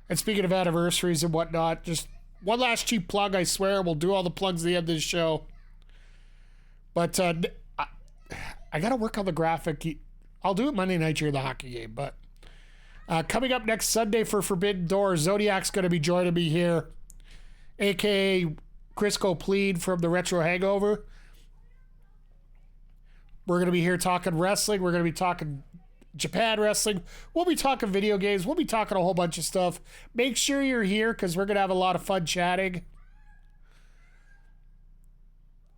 A: And speaking of anniversaries and whatnot, just one last cheap plug, I swear. We'll do all the plugs at the end of this show. But I got to work on the graphic. I'll do it Monday night during the hockey game. But coming up next Sunday for Forbidden Door, Zodiac's going to be joining me here, a.k.a. Chris Copleed from the Retro Hangover. We're going to be here talking wrestling. We're going to be talking Japan wrestling. We'll be talking video games. We'll be talking a whole bunch of stuff. Make sure you're here because we're going to have a lot of fun chatting.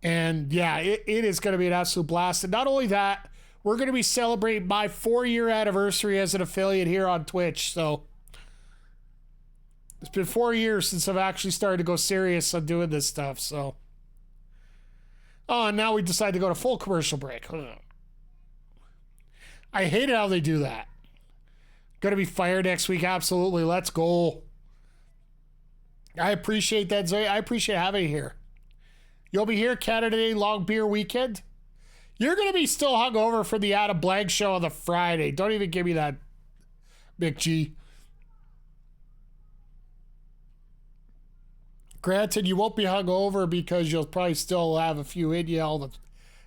A: And yeah, it is going to be an absolute blast. And not only that, we're going to be celebrating my 4-year anniversary as an affiliate here on Twitch. So it's been 4 years since I've actually started to go serious on doing this stuff. So, oh, and now we decide to go to full commercial break. I hate how they do that. Going to be fired next week. Absolutely. Let's go. I appreciate that, Zoe. I appreciate having you here. You'll be here Canada Day Long Beer Weekend. You're going to be still hungover for the Adam Blank show on the Friday. Don't even give me that, Mick G. Granted, you won't be hungover because you'll probably still have a few in you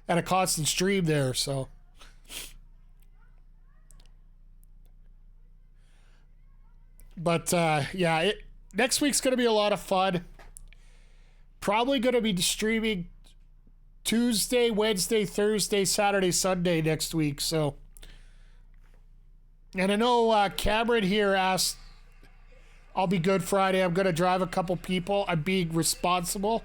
A: at a constant stream there, so. But, yeah, next week's going to be a lot of fun. Probably going to be streaming Tuesday, Wednesday, Thursday, Saturday, Sunday next week, so. And I know Cameron here asked, I'll be good Friday. I'm going to drive a couple people. I'm being responsible.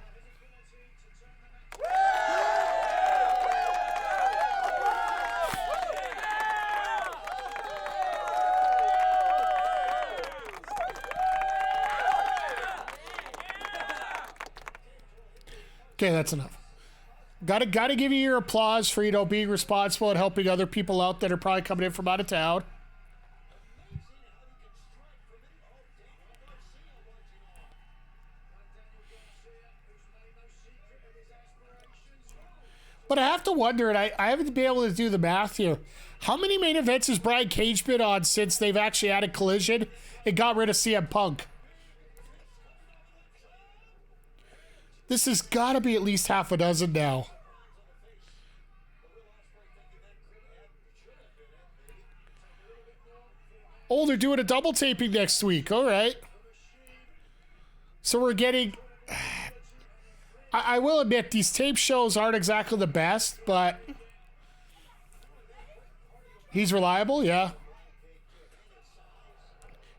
A: Okay, that's enough. Gotta give you your applause for, being responsible and helping other people out that are probably coming in from out of town. But I have to wonder, and I haven't been able to do the math here. How many main events has Brian Cage been on since they've actually added Collision and got rid of CM Punk? This has got to be at least half a dozen now. Oh, they're doing a double taping next week. All right. So we're getting... I will admit, these tape shows aren't exactly the best, but... He's reliable, yeah.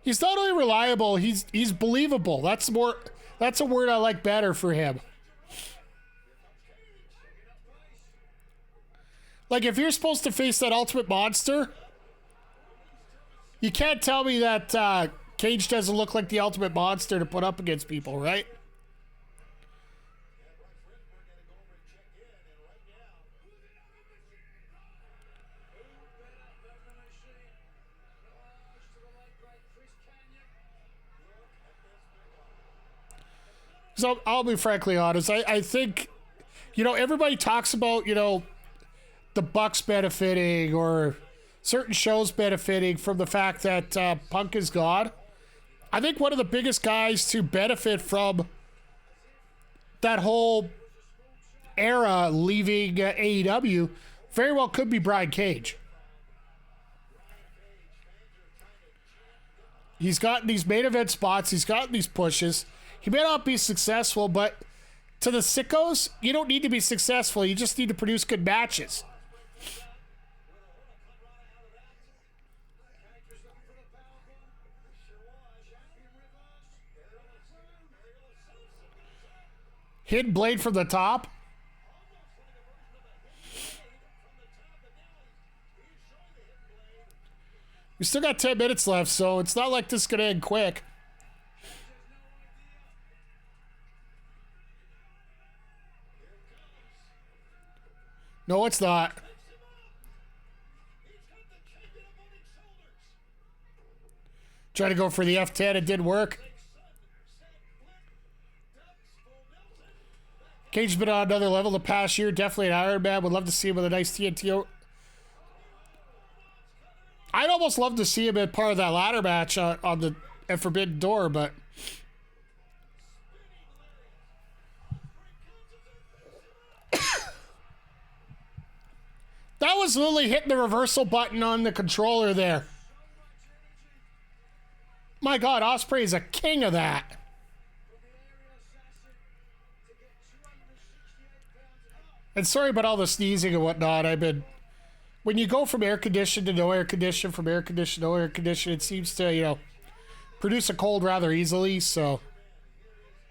A: He's not only reliable, he's believable. That's a word I like better for him. Like, if you're supposed to face that Ultimate Monster, you can't tell me that Cage doesn't look like the Ultimate Monster to put up against people, right? So I'll be frankly honest. I think, everybody talks about, the Bucks benefiting or certain shows benefiting from the fact that Punk is gone. I think one of the biggest guys to benefit from that whole era leaving AEW very well could be Brian Cage. He's gotten these main event spots. He's gotten these pushes. He may not be successful, but to the sickos, you don't need to be successful. You just need to produce good matches. Hidden blade from the top. We still got 10 minutes left, so it's not like this is going to end quick. No, it's not. Try to go for the F10. It didn't work. Cage's been on another level the past year. Definitely an Iron Man. Would love to see him with a nice TNT. I'd almost love to see him at part of that ladder match on the Forbidden Door, but... That was Lily hitting the reversal button on the controller there. My God, Ospreay is a king of that. And sorry about all the sneezing and whatnot. When you go from air condition to no air condition, from air condition to no air condition, it seems to, produce a cold rather easily. So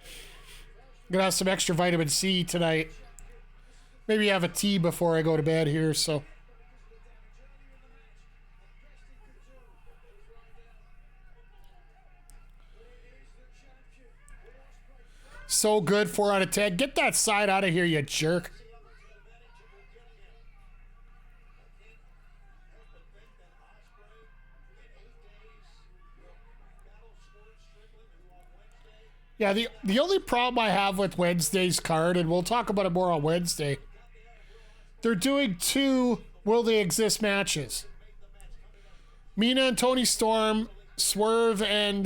A: I'm going to have some extra vitamin C tonight. Maybe have a tea before I go to bed here, so. So good, 4 out of 10. Get that side out of here, you jerk. Yeah, the only problem I have with Wednesday's card, and we'll talk about it more on Wednesday, they're doing 2 Will They Exist matches. Mina and Toni Storm, Swerve and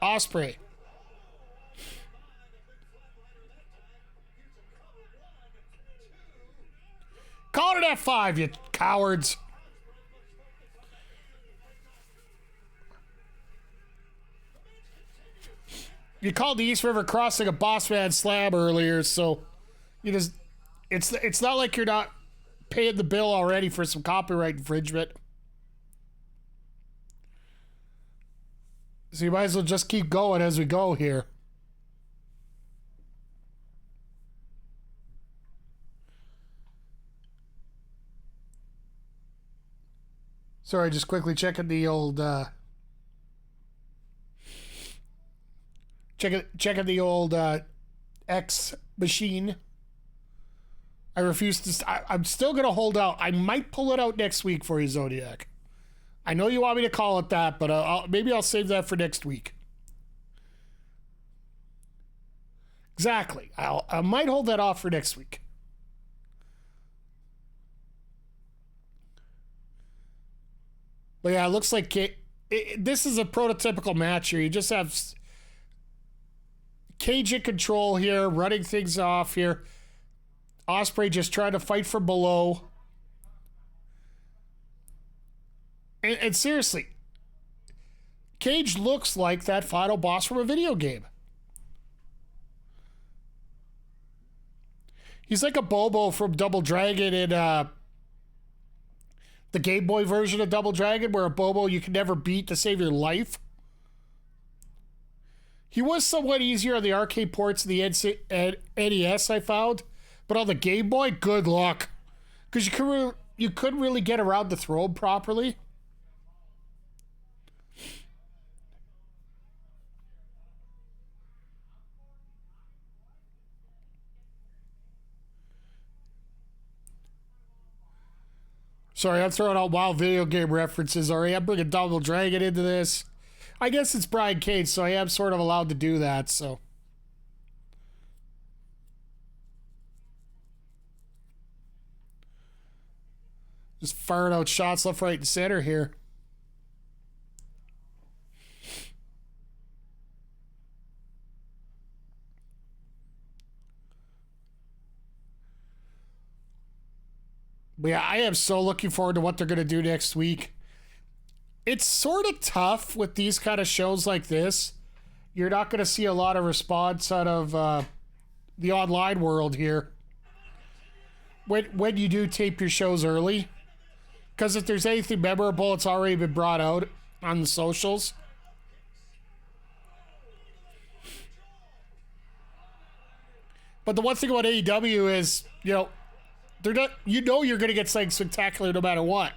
A: Ospreay. Call it F5, you cowards. You called the East River Crossing a boss man slam earlier, so you just it's not like you're not paying the bill already for some copyright infringement. So you might as well just keep going as we go here. Sorry, just quickly checking the old checking the old X machine. I refuse to. I'm still gonna hold out. I might pull it out next week for you, Zodiac. I know you want me to call it that, but maybe I'll save that for next week. Exactly. I might hold that off for next week. But yeah, it looks like this is a prototypical match here. You just have Cage in control here, running things off here. Ospreay just trying to fight from below. And seriously, Cage looks like that final boss from a video game. He's like a Bobo from Double Dragon in the Game Boy version of Double Dragon, where a Bobo you can never beat to save your life. He was somewhat easier on the arcade ports of the NES, I found. But on the Game Boy, good luck. Because you couldn't really get around the throw him properly. Sorry, I'm throwing out wild video game references. Already, I'm bringing Double Dragon into this. I guess it's Brian Cage, so I am sort of allowed to do that, so. Just firing out shots left, right, and center here. But yeah, I am so looking forward to what they're going to do next week. It's sort of tough with these kind of shows like this. You're not going to see a lot of response out of the online world here when you do tape your shows early. Because if there's anything memorable, it's already been brought out on the socials. But the one thing about AEW is, they're not. You're going to get something spectacular no matter what.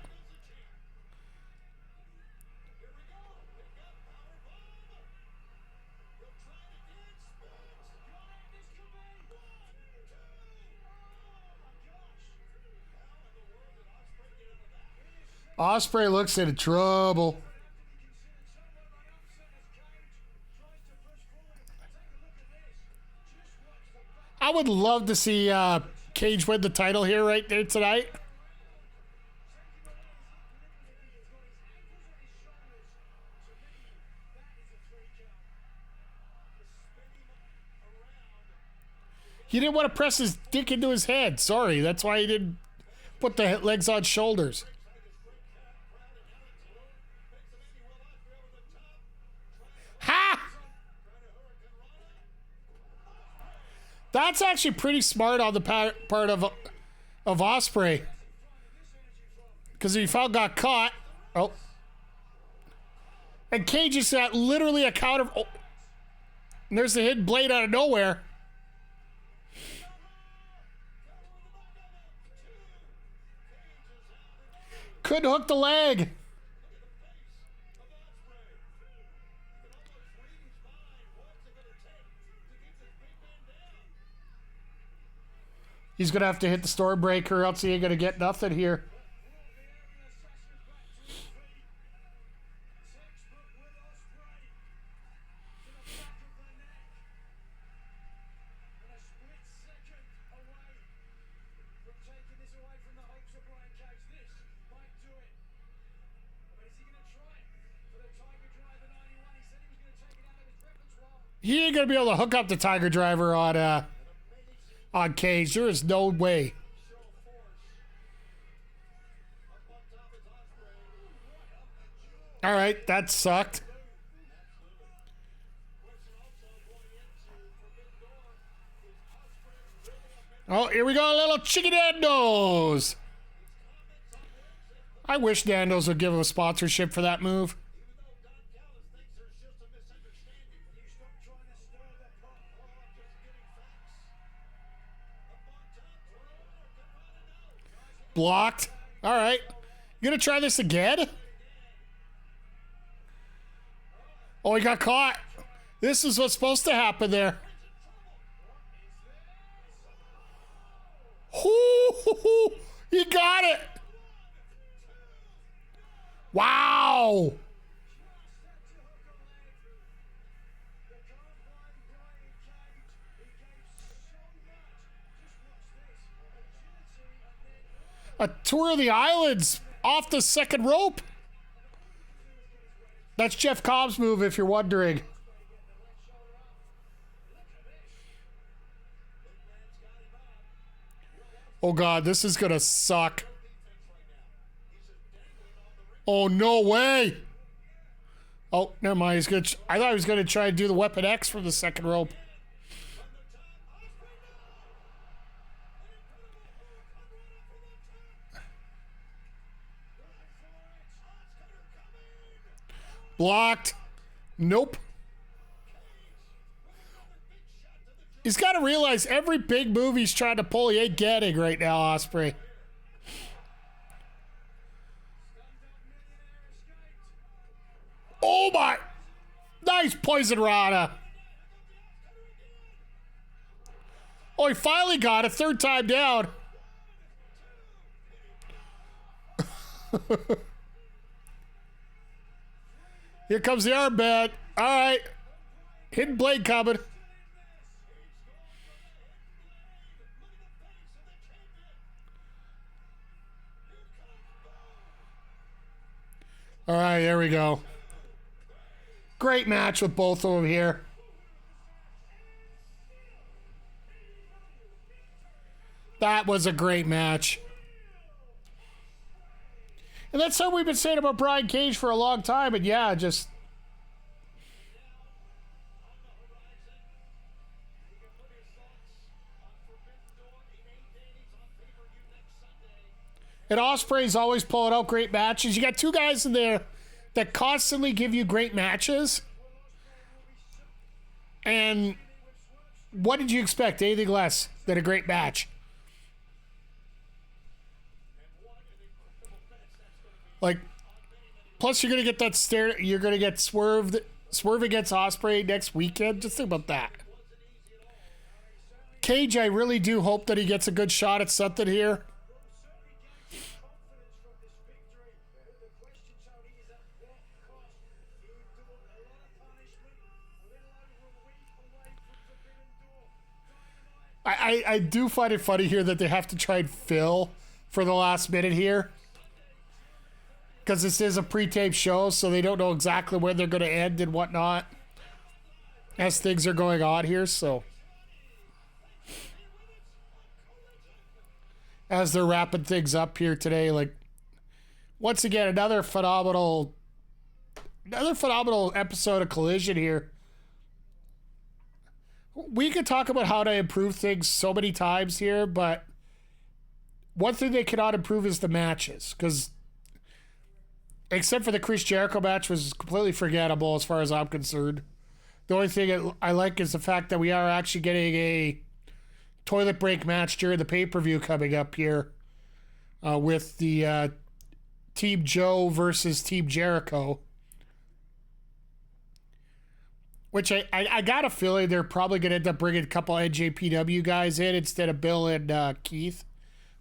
A: Ospreay looks in trouble. I would love to see Cage win the title here right there tonight. He didn't want to press his dick into his head. Sorry, that's why he didn't put the legs on shoulders. Ha! That's actually pretty smart on the part of Ospreay. Because he got caught. Oh. And Cage is literally a counter. Oh. And there's the hidden blade out of nowhere. Couldn't hook the leg. He's going to have to hit the Stormbreaker, else he ain't going to get nothing here. He ain't going to be able to hook up the Tiger Driver on Cage. There is no way. All right, that sucked. Oh, here we go, a little chicken Nando's. I wish Nando's would give him a sponsorship for that move. Blocked. All right. You gonna try this again? Oh, he got caught. This is what's supposed to happen there. Ooh, he got it. Wow. A tour of the islands off the second rope. That's Jeff Cobb's move, if you're wondering. Oh, God, this is going to suck. Oh, no way. Oh, never mind. I thought he was going to try to do the Weapon X from the second rope. Blocked. Nope. He's got to realize every big move he's trying to pull, he ain't getting right now, Ospreay. Oh my! Nice poison rana. Oh, he finally got it. Third time down. Here comes the armband. All right. Hidden blade coming. All right, there we go. Great match with both of them here. That was a great match. And that's something we've been saying about Brian Cage for a long time. And yeah, just... And Ospreay's always pulling out great matches. You got two guys in there that constantly give you great matches. And what did you expect? Anything less than a great match? Like, plus you're gonna get that stare. You're gonna get Swerve against Ospreay next weekend. Just think about that. Cage, I really do hope that he gets a good shot at something here. I do find it funny here that they have to try and fill for the last minute here. Because this is a pre-taped show, so they don't know exactly where they're going to end and whatnot as things are going on here. So as they're wrapping things up here today, like, once again, another phenomenal episode of Collision here. We could talk about how to improve things so many times here, but one thing they cannot improve is the matches, because except for the Chris Jericho match was completely forgettable as far as I'm concerned. The only thing I like is the fact that we are actually getting a toilet break match during the pay-per-view coming up here with the Team Joe versus Team Jericho. Which I got a feeling they're probably going to end up bringing a couple NJPW guys in instead of Bill and Keith.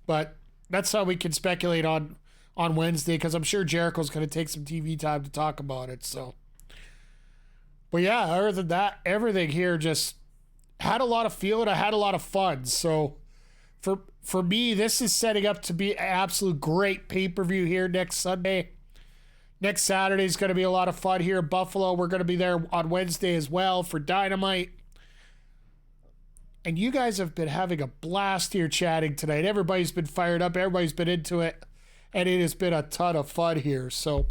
A: But that's how we can speculate on Wednesday, because I'm sure Jericho's going to take some TV time to talk about it. So, but yeah, other than that, everything here just had a lot of feel and I had a lot of fun. So for me, this is setting up to be an absolute great pay-per-view here next Sunday. Next Saturday is going to be a lot of fun here in Buffalo. We're going to be there on Wednesday as well for Dynamite. And you guys have been having a blast here chatting tonight. Everybody's been fired up. Everybody's been into it. And it has been a ton of fun here. So